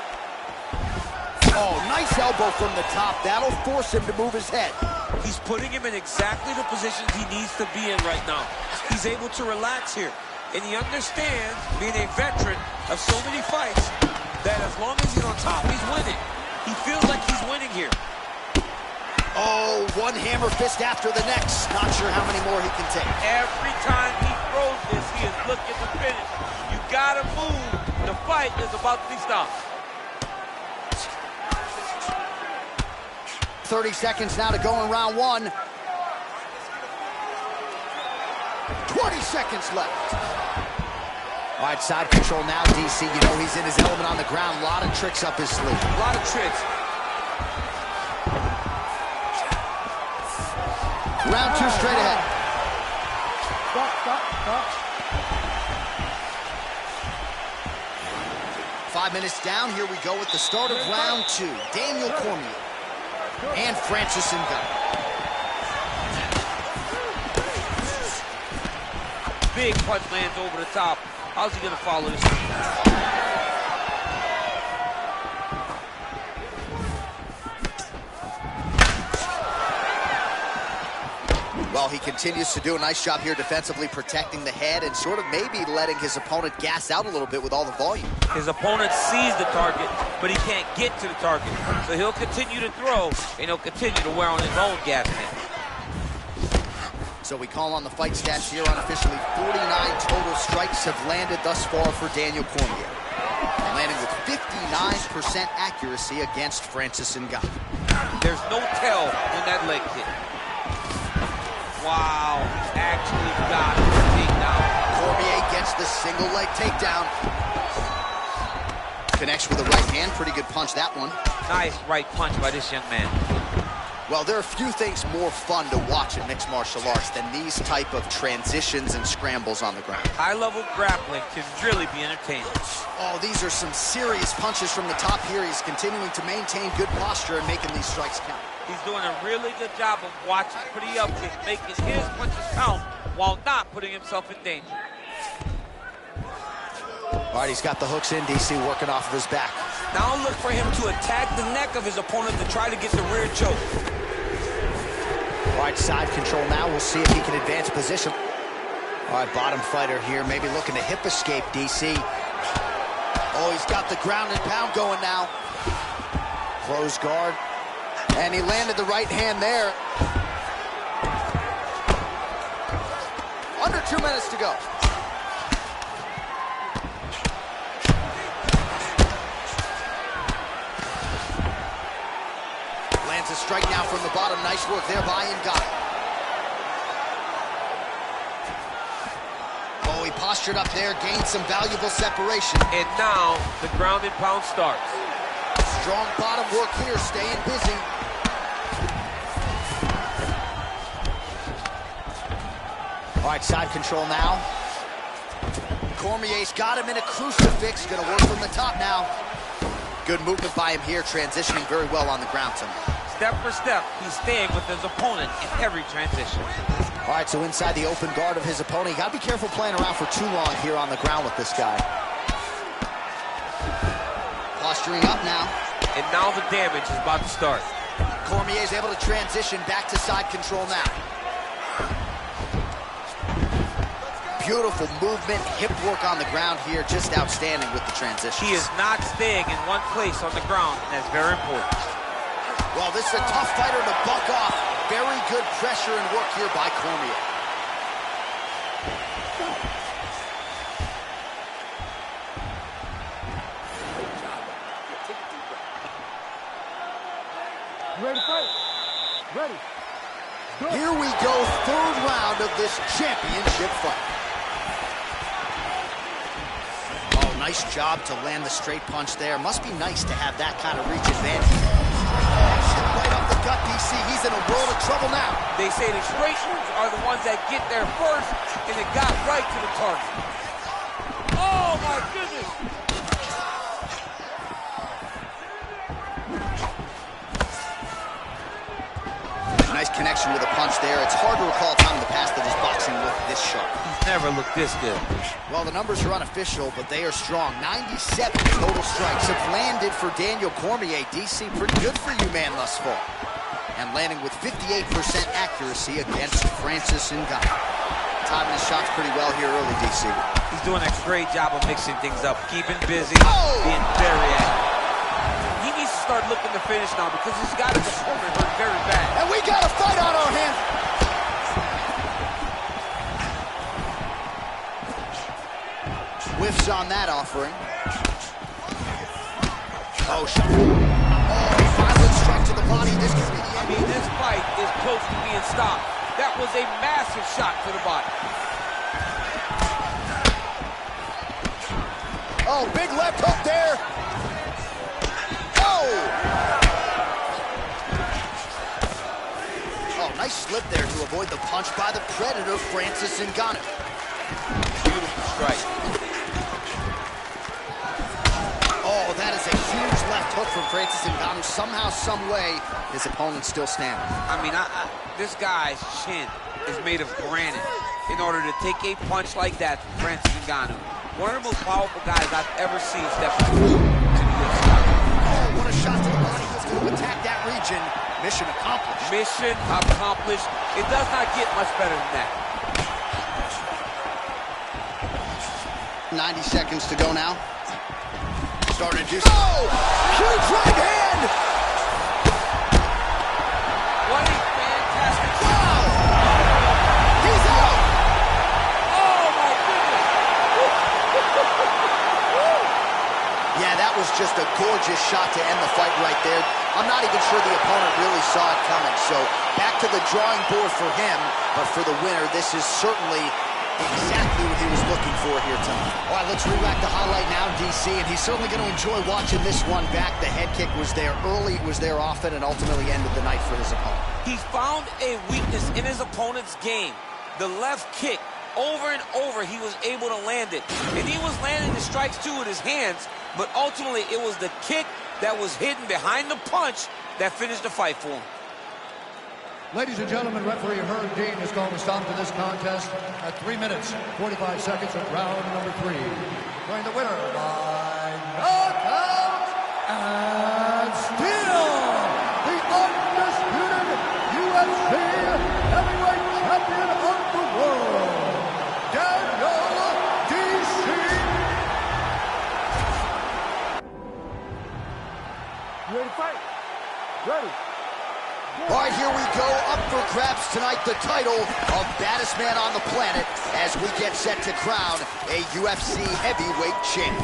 Oh, nice elbow from the top. That'll force him to move his head. He's putting him in exactly the positions he needs to be in right now. He's able to relax here. And he understands, being a veteran of so many fights, that as long as he's on top, he's winning. He feels like he's winning here. Oh, one hammer fist after the next. Not sure how many more he can take. Every time he throws this, he is looking to finish. You gotta move. The fight is about to be stopped. 30 seconds now to go in round one. 20 seconds left. All right, side control now, DC. You know he's in his element on the ground. A lot of tricks up his sleeve. A lot of tricks. Round two straight ahead. Stop. 5 minutes down. Here we go with the start of round two. Daniel Cormier and Francis Ngannou. Big punch lands over the top. How's he gonna follow this? Well, he continues to do a nice job here defensively, protecting the head and sort of maybe letting his opponent gas out a little bit with all the volume. His opponent sees the target, but he can't get to the target. So he'll continue to throw, and he'll continue to wear on his own gas tank. So we call on the fight stats here unofficially. 49 total strikes have landed thus far for Daniel Cormier, landing with 59% accuracy against Francis Ngannou. There's no tell when that leg hit. Wow, he's actually got the takedown. Cormier gets the single leg takedown. Connects with the right hand. Pretty good punch, that one. Nice right punch by this young man. Well, there are few things more fun to watch in mixed martial arts than these type of transitions and scrambles on the ground. High-level grappling can really be entertaining. Oh, these are some serious punches from the top here. He's continuing to maintain good posture and making these strikes count. He's doing a really good job of watching for the upkick, making his punches count while not putting himself in danger. All right, he's got the hooks in, DC, working off of his back. Now look for him to attack the neck of his opponent to try to get the rear choke. All right, side control now. We'll see if he can advance position. All right, bottom fighter here, maybe looking to hip escape, DC. Oh, he's got the ground and pound going now. Close guard. And he landed the right hand there. Under 2 minutes to go. Lands a strike now from the bottom. Nice work there by Ngannou. Oh, he postured up there, gained some valuable separation. And now the ground and pound starts. Strong bottom work here, staying busy. All right, side control now. Cormier's got him in a crucifix. Gonna work from the top now. Good movement by him here, transitioning very well on the ground tonight. Step for step, he's staying with his opponent in every transition. All right, so inside the open guard of his opponent. You gotta be careful playing around for too long here on the ground with this guy. Posturing up now. And now the damage is about to start. Cormier's able to transition back to side control now. Beautiful movement, hip work on the ground here, just outstanding with the transition. He is not staying in one place on the ground, and that's very important. Well, this is a tough fighter to buck off. Very good pressure and work here by Cormier. Ready to fight? Ready. Here we go, third round of this championship fight. Oh, nice job to land the straight punch there. Must be nice to have that kind of reach advantage. Right up the gut, DC. He's in a world of trouble now. They say the straight moves are the ones that get there first, and it got right to the target. my goodness. Nice connection with a punch there. It's hard to recall a time in the past that his boxing looked this sharp. He's never looked this good. Well, the numbers are unofficial, but they are strong. 97 total strikes have landed for Daniel Cormier. DC, pretty good for you, man, thus far. And landing with 58% accuracy against Francis Ngannou. Timing his shots pretty well here early, DC. He's doing a great job of mixing things up, keeping busy, being very active. He needs to start looking to finish now because he's got his opponent hurt very bad. And we got a fight on our hands. Whiffs on that offering. Oh, shot. Oh, violent strike to the body. This could be the end. I mean, this fight is close to being stopped. That was a massive shot to the body. Oh, big left hook there. Oh! Oh, nice slip there to avoid the punch by the Predator, Francis Ngannou. Beautiful strike. Oh, that is a huge left hook from Francis Ngannou. Somehow, some way, his opponent's still standing. I mean, this guy's chin is made of granite in order to take a punch like that from Francis Ngannou. One of the most powerful guys I've ever seen step into the UFC. Oh, what a shot to the body. He's going to attack that region. Mission accomplished. Mission accomplished. It does not get much better than that. 90 seconds to go now. Starting to do. Oh! Huge right hand! What a fantastic shot! Wow! He's out! Oh my goodness! Yeah, that was just a gorgeous shot to end the fight right there. I'm not even sure the opponent really saw it coming. So back to the drawing board for him. But for the winner, this is certainly exactly what he was looking for here tonight. All right, let's re-rack the highlight now, DC, and he's certainly going to enjoy watching this one back. The head kick was there early, it was there often, and ultimately ended the night for his opponent. He found a weakness in his opponent's game. The left kick, over and over, he was able to land it. And he was landing the strikes, too, with his hands, but ultimately it was the kick that was hidden behind the punch that finished the fight for him. Ladies and gentlemen, referee Herb Dean has called a stop to this contest at 3 minutes, 45 seconds of round number 3. Going the winner by knockout and still the undisputed UFC heavyweight champion of the world, Daniel DC. You ready to fight? Ready. All right, here we go. Up for grabs tonight, the title of baddest man on the planet as we get set to crown a UFC heavyweight champion.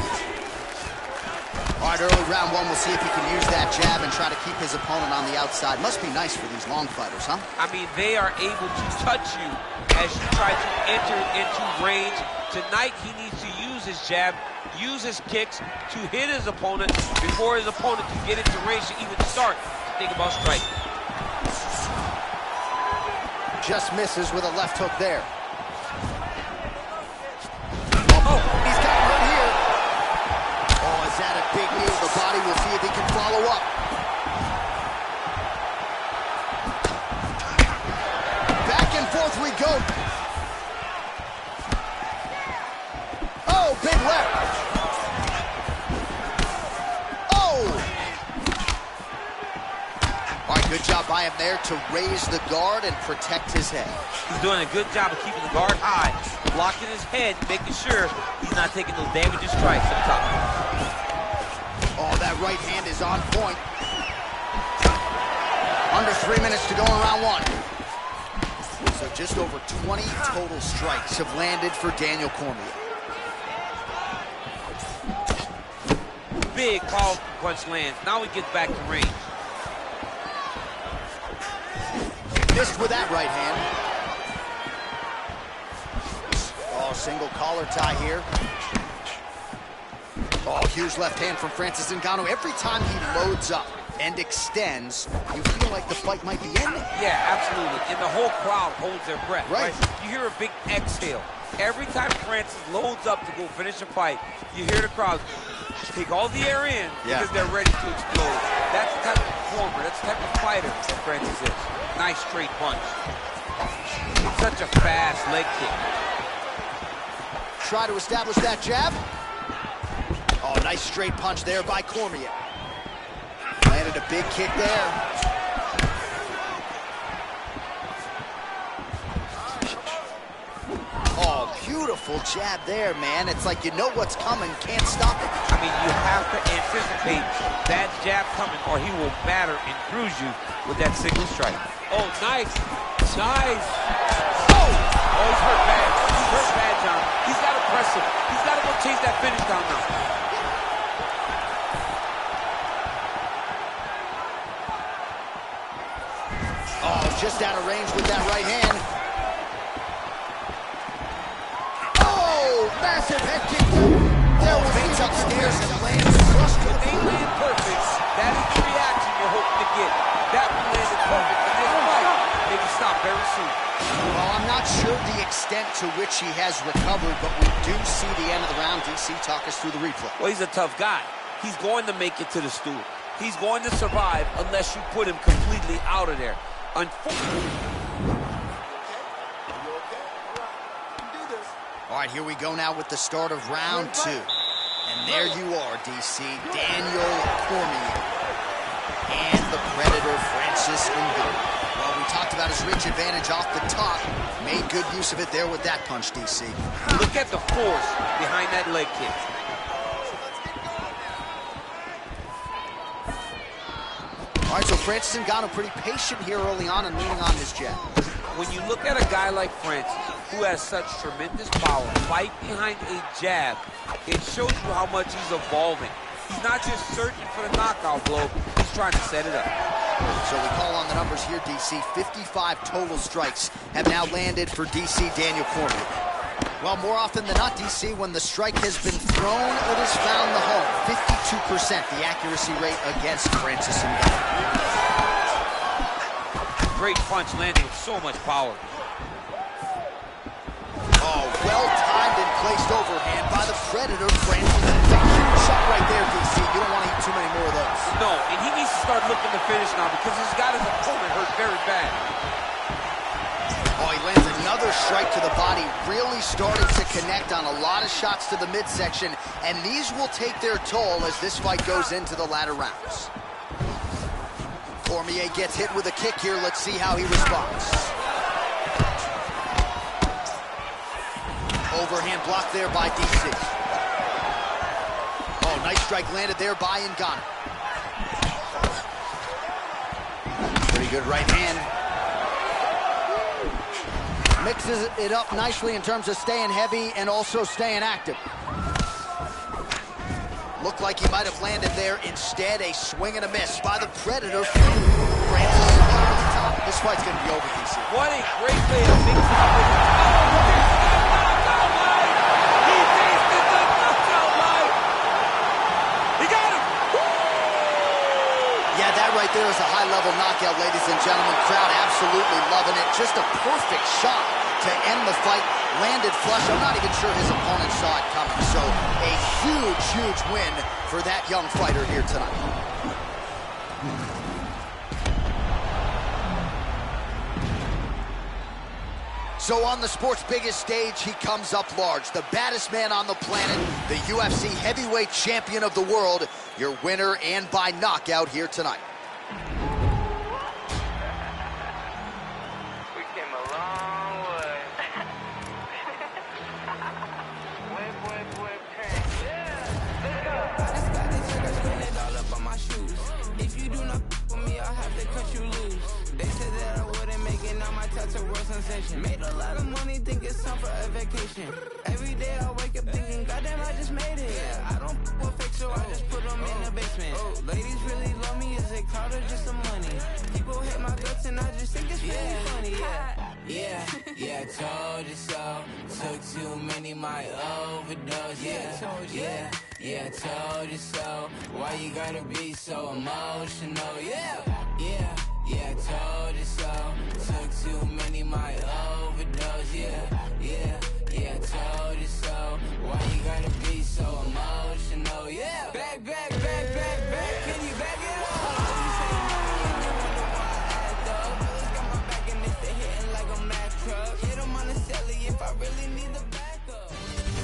All right, early round one, we'll see if he can use that jab and try to keep his opponent on the outside. Must be nice for these long fighters, huh? I mean, they are able to touch you as you try to enter into range. Tonight, he needs to use his jab, use his kicks to hit his opponent before his opponent can get into range to even start to think about striking. Just misses with a left hook there. Oh, he's got one here. Oh, is that a big knee to the body? We'll see if he can follow up. Back and forth we go. Oh, big left. Good job by him there to raise the guard and protect his head. He's doing a good job of keeping the guard high, blocking his head, making sure he's not taking those damaging strikes up top. Oh, that right hand is on point. Under 3 minutes to go in round one. So just over 20 total strikes have landed for Daniel Cormier. Big, powerful punch lands. Now he gets back to range. Missed with that right hand. Oh, single collar tie here. Oh, huge left hand from Francis Ngannou. Every time he loads up and extends, you feel like the fight might be ending. Yeah, absolutely. And the whole crowd holds their breath. Right. You hear a big exhale Every time Francis loads up to go finish a fight, you hear the crowd take all the air in because they're ready to explode. That's the type of performer, that's the type of fighter that Francis is. Nice straight punch. Such a fast leg kick. Try to establish that jab. Oh, nice straight punch there by Cormier. Landed a big kick there. Oh, beautiful jab there, man. It's like you know what's coming, can't stop it. I mean, you have to anticipate that jab coming or he will batter and bruise you with that single strike. Oh, nice. Nice. Oh, he's hurt bad. He's hurt bad, John. He's got to press him. He's got to go chase that finish down now. Oh, just out of range with that right hand. Oh, massive head kick. There was feet upstairs and lands flush to the They land perfect. That is the reaction you're hoping to get. That one landed perfect in this fight. They can stop very soon. Well, I'm not sure the extent to which he has recovered, but we do see the end of the round. DC, talk us through the replay. Well, he's a tough guy. He's going to make it to the stool. He's going to survive unless you put him completely out of there. Unfortunately. All right, here we go now with the start of round 2. And there you are, DC. Daniel Cormier and the Predator, Francis Ngannou. Well, we talked about his reach advantage off the top. Made good use of it there with that punch, DC. Look at the force behind that leg kick. All right, so Francis Ngannou pretty patient here early on and leaning on his jab. When you look at a guy like Francis, who has such tremendous power, fight behind a jab, it shows you how much he's evolving. He's not just searching for the knockout blow, he's trying to set it up. So we call on the numbers here, DC. 55 total strikes have now landed for DC Daniel Cormier. Well, more often than not, DC, when the strike has been thrown, it has found the home. 52% the accuracy rate against Francis Ngannou. Great punch landing with so much power. Oh, well-timed and placed overhand by the Predator, Francis Ngannou. Shot right there, DC. You don't want to eat too many more of those. No, and he needs to start looking to finish now because he's got his opponent hurt very bad. Oh, he lands another strike to the body, really starting to connect on a lot of shots to the midsection, and these will take their toll as this fight goes into the latter rounds. Cormier gets hit with a kick here. Let's see how he responds. Overhand block there by DC. Oh, nice strike landed there by Ngannou. Pretty good right hand. Mixes it up nicely in terms of staying heavy and also staying active. Looked like he might have landed there. Instead, a swing and a miss by the Predator. Francis Ngannou. This fight's going to be over, DC. What a great way to mix it up with knockout line. He tasted the knockout line. He got him. Yeah, that right there is a high-level knockout, ladies and gentlemen. Crowd absolutely loving it. Just a perfect shot to end the fight. Landed flush. I'm not even sure his opponent saw it coming. So a huge, huge win for that young fighter here tonight. So on the sport's biggest stage, he comes up large. The baddest man on the planet, the UFC heavyweight champion of the world, your winner and by knockout here tonight. We came a long way. If you do not with me, I'll have to cut you loose. They said that I wouldn't make it, now my tattoo world sensation. Made a lot of money, think it's time for a vacation. Every day I wake up thinking, goddamn, I just made it. Yeah, I don't with fake, so I just put them in the basement. Ladies really love me, is it clout or just some money? People hate my guts and I just think it's really funny. Yeah, told you so. Took too many, my overdose. Yeah, told you so. Why you gotta be so emotional? Yeah, told you so. Took too many, my overdose. Yeah, I told you so. Why you gotta be so emotional? Yeah, back, back, back, back, back. Can you back it up? You say no, you wonder why I act up. Brothers got my back and it's hitting like a Mack truck. Hit them on the celly if I really need the backup.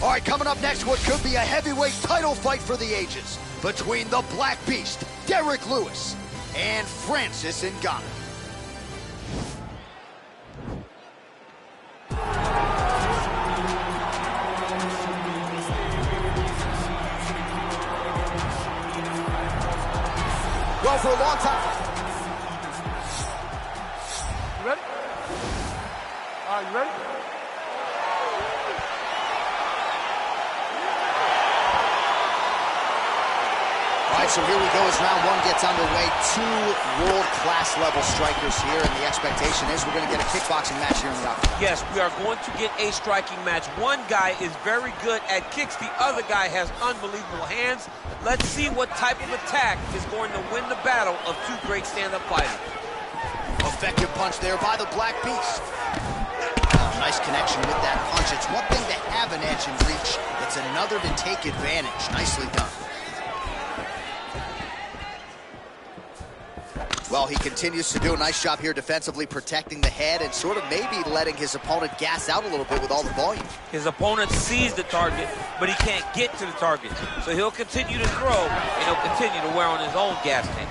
All right, coming up next, what could be a heavyweight title fight for the ages between the Black Beast, Derrick Lewis, and Francis Ngannou. Well, for a long time. You ready? All right, you ready? All right, so here we go as round one gets underway. Two world-class level strikers here, and the expectation is we're going to get a kickboxing match here in the octagon. Yes, we are going to get a striking match. One guy is very good at kicks. The other guy has unbelievable hands. Let's see what type of attack is going to win the battle of two great stand-up fighters. Effective punch there by the Black Beast. Oh, nice connection with that punch. It's one thing to have an edge and reach. It's another to take advantage. Nicely done. Well, he continues to do a nice job here defensively, protecting the head and sort of maybe letting his opponent gas out a little bit with all the volume. His opponent sees the target, but he can't get to the target. So he'll continue to throw, and he'll continue to wear on his own gas tank.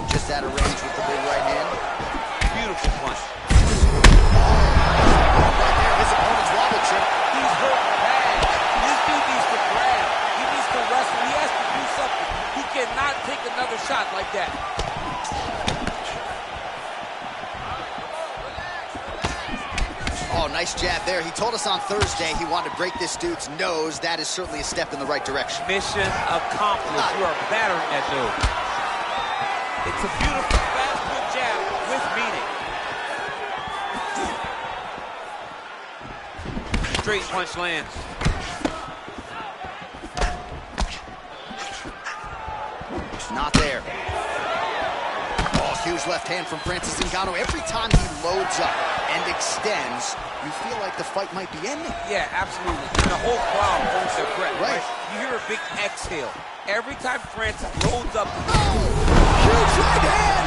Just out of range with the big right hand. Beautiful punch. Right there, his opponent's wobble trip. He's hurt bad. This dude needs to grab. He needs to wrestle. He has to do something. He cannot take another shot like that. Oh, nice jab there. He told us on Thursday he wanted to break this dude's nose. That is certainly a step in the right direction. Mission accomplished. You are battering that dude. It's a beautiful fast foot jab with meaning. Straight punch lands. Not there. Oh, huge left hand from Francis Ngannou. Every time he loads up and extends, you feel like the fight might be ending. Yeah, absolutely. And the whole crowd holds their breath, right? You hear a big exhale. Every time Francis loads up. Huge right hand!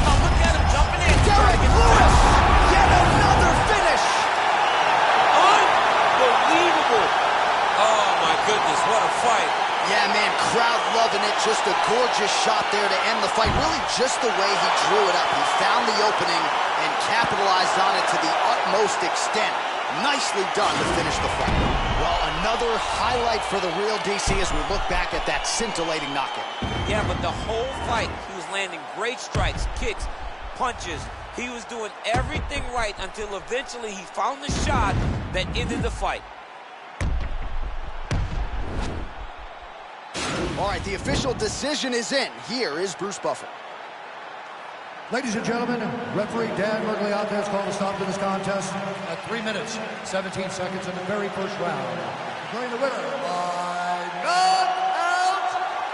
Oh, look at him jumping in. Derrick Lewis! Yet another finish! Unbelievable! Oh, my goodness, what a fight. Yeah, man, crowd loving it. Just a gorgeous shot there to end the fight. Really just the way he drew it up. He found the opening and capitalized on it to the utmost extent. Nicely done to finish the fight. Well, another highlight for the real DC as we look back at that scintillating knockout. Yeah, but the whole fight, he was landing great strikes, kicks, punches. He was doing everything right until eventually he found the shot that ended the fight. All right, the official decision is in. Here is Bruce Buffer. Ladies and gentlemen, referee Dan Mergliata has called a stop to this contest at 3 minutes, 17 seconds in the very first round. Declaring the winner by knockout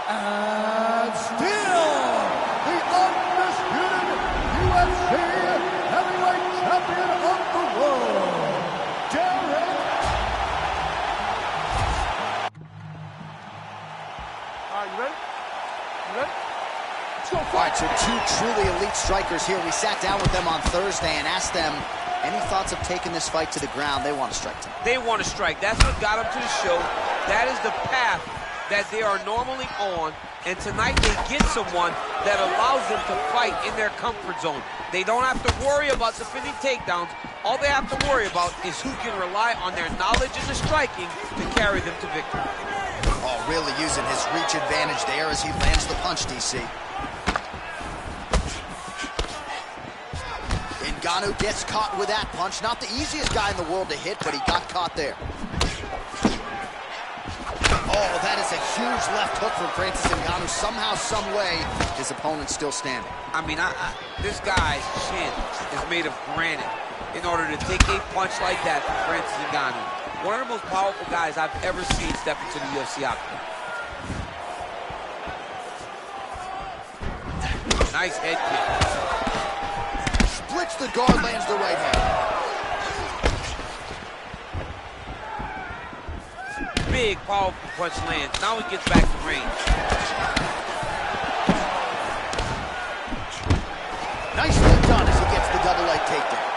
and still the undisputed UFC heavyweight champion of the world, Derrick. All right, you ready? You ready? All right, so two truly elite strikers here. We sat down with them on Thursday and asked them any thoughts of taking this fight to the ground. They want to strike tonight. They want to strike. That's what got them to the show. That is the path that they are normally on. And tonight they get someone that allows them to fight in their comfort zone. They don't have to worry about defending takedowns. All they have to worry about is who can rely on their knowledge in the striking to carry them to victory. Oh, really using his reach advantage there as he lands the punch, DC. Ngannou gets caught with that punch. Not the easiest guy in the world to hit, but he got caught there. Oh, that is a huge left hook from Francis Ngannou. Somehow, some way, his opponent's still standing. I mean, this guy's chin is made of granite in order to take a punch like that from Francis Ngannou. One of the most powerful guys I've ever seen step into the UFC octagon. Nice head kick. Splits the guard, lands the right hand. Big, powerful punch lands. Now he gets back to range. Nicely done as he gets the double leg takedown.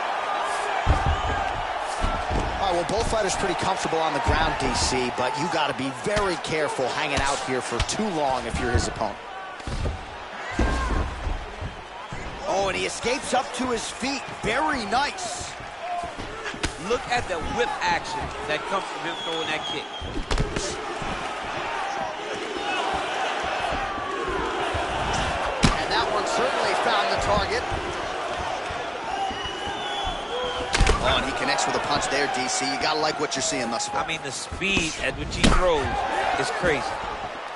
All right, well, both fighters pretty comfortable on the ground, DC, but you got to be very careful hanging out here for too long if you're his opponent. Oh, and he escapes up to his feet. Very nice. Look at the whip action that comes from him throwing that kick. And that one certainly found the target. Oh, and he connects with a punch there, DC. You gotta like what you're seeing thus far. I mean, the speed at which he throws is crazy.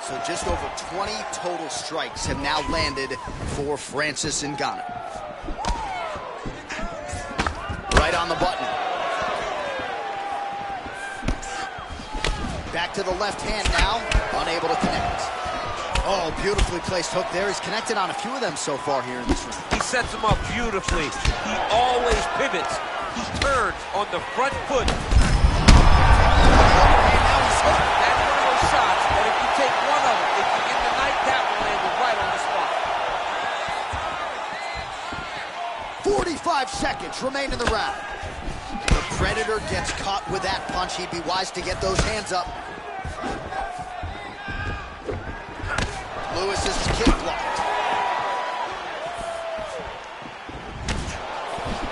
So just over 20 total strikes have now landed for Francis Ngannou. Right on the button. Back to the left hand now, unable to connect. Oh, beautifully placed hook there. He's connected on a few of them so far here in this round. He sets him up beautifully. He always pivots. He turns on the front foot. That's one of those shots that if you take one of them, if you get the night, that will land right on the spot. 45 seconds remain in the round. The Predator gets caught with that punch. He'd be wise to get those hands up. Lewis's kick blocked.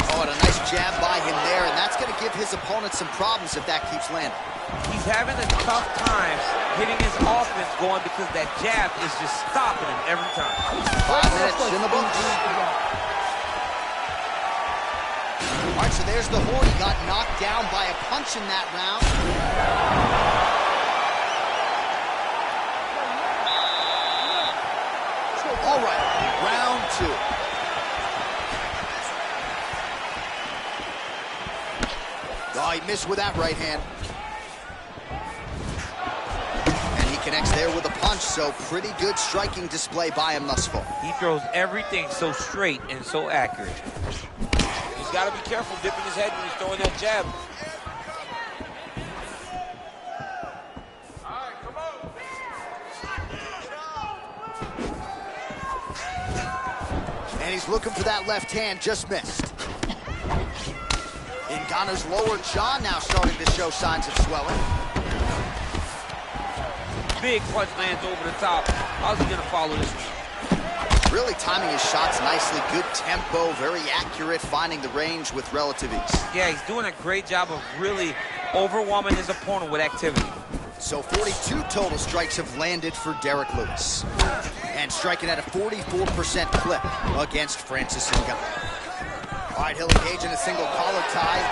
Oh, and a nice jab by him there, and that's going to give his opponent some problems if that keeps landing. He's having a tough time getting his offense going because that jab is just stopping him every time. 5 minutes in the books. All right, so there's the horn. He got knocked down by a punch in that round. All right, round 2. Oh, he missed with that right hand. And he connects there with a punch, so pretty good striking display by him thus far. He throws everything so straight and so accurate. He's got to be careful dipping his head when he's throwing that jab. And he's looking for that left hand, just missed. Ngannou's lower jaw now starting to show signs of swelling. Big punch lands over the top. How's he gonna follow this one? Really timing his shots nicely, good tempo, very accurate, finding the range with relative ease. Yeah, he's doing a great job of really overwhelming his opponent with activity. So 42 total strikes have landed for Derrick Lewis. And striking at a 44% clip against Francis Ngannou. All right, he'll engage in a single collar tie.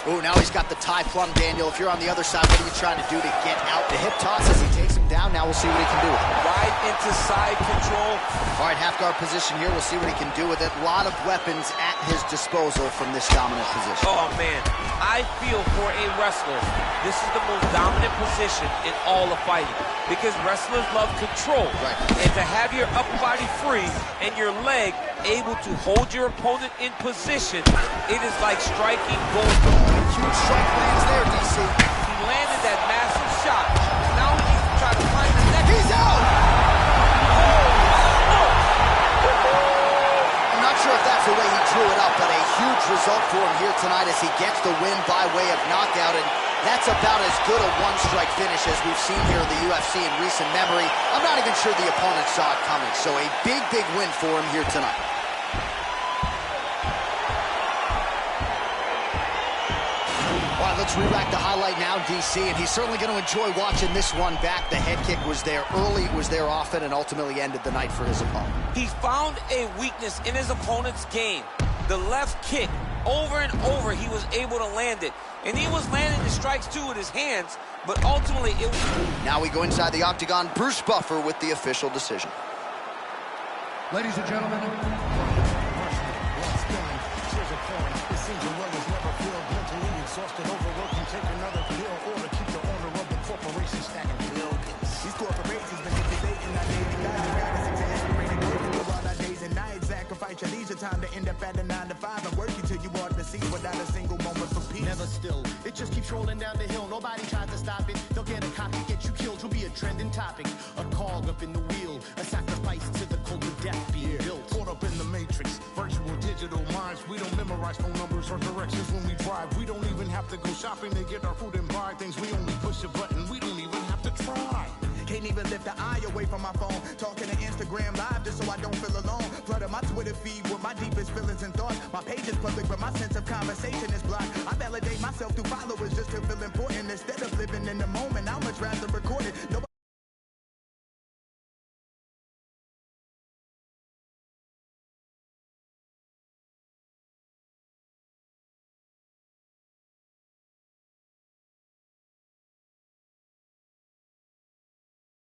Oh, now he's got the tie plum, Daniel. If you're on the other side, what are you trying to do to get out? The hip toss as he takes him down. Now we'll see what he can do with it. Right into side control. All right, half guard position here. We'll see what he can do with it. A lot of weapons at his disposal from this dominant position. Oh, man. I feel for a wrestler, this is the most dominant position in all of fighting because wrestlers love control. Right. And to have your upper body free and your leg able to hold your opponent in position, it is like striking gold. Huge strike lands there, DC. He landed that massive shot. Now he needs to try to find the next. He's out! I'm not sure if that's the way he drew it up, but a huge result for him here tonight as he gets the win by way of knockout, and that's about as good a one-strike finish as we've seen here in the UFC in recent memory. I'm not even sure the opponent saw it coming, so a big, big win for him here tonight. All right, let's re-rack the highlight now, DC, and he's certainly going to enjoy watching this one back. The head kick was there early, was there often, and ultimately ended the night for his opponent. He found a weakness in his opponent's game. The left kick, over and over, he was able to land it. And he was landing the strikes, too, with his hands, but ultimately it was... Now we go inside the octagon. Bruce Buffer with the official decision. Ladies and gentlemen, exhausted, overworking, take another pill, or to keep the owner of the corporation stacking billions. These corporations been debating our daily lives, got us into integrated growth throughout our days and nights. fight your leisure time to end up at a 9 to 5 and work you till you want to see without a single moment for peace. Never still, it just keeps rolling down the hill. Nobody tries to stop it. They'll get a copy, get you killed. You'll be a trending topic, a cog up in the wheel, a sacrifice to the cult of death being built. Caught up in the matrix, virtual digital minds. We don't memorize phone numbers or directions when we drive. We don't even have to go shopping to get our food and buy things. We only push a button. We don't even have to try. Can't even lift the eye away from my phone. Talking to Instagram live just so I don't feel alone. Flooding my Twitter feed with my deepest feelings and thoughts. My page is public, but my sense of conversation is blocked. I validate myself through followers just to feel important. Instead of living in the moment, I'll much rather record it. Nobody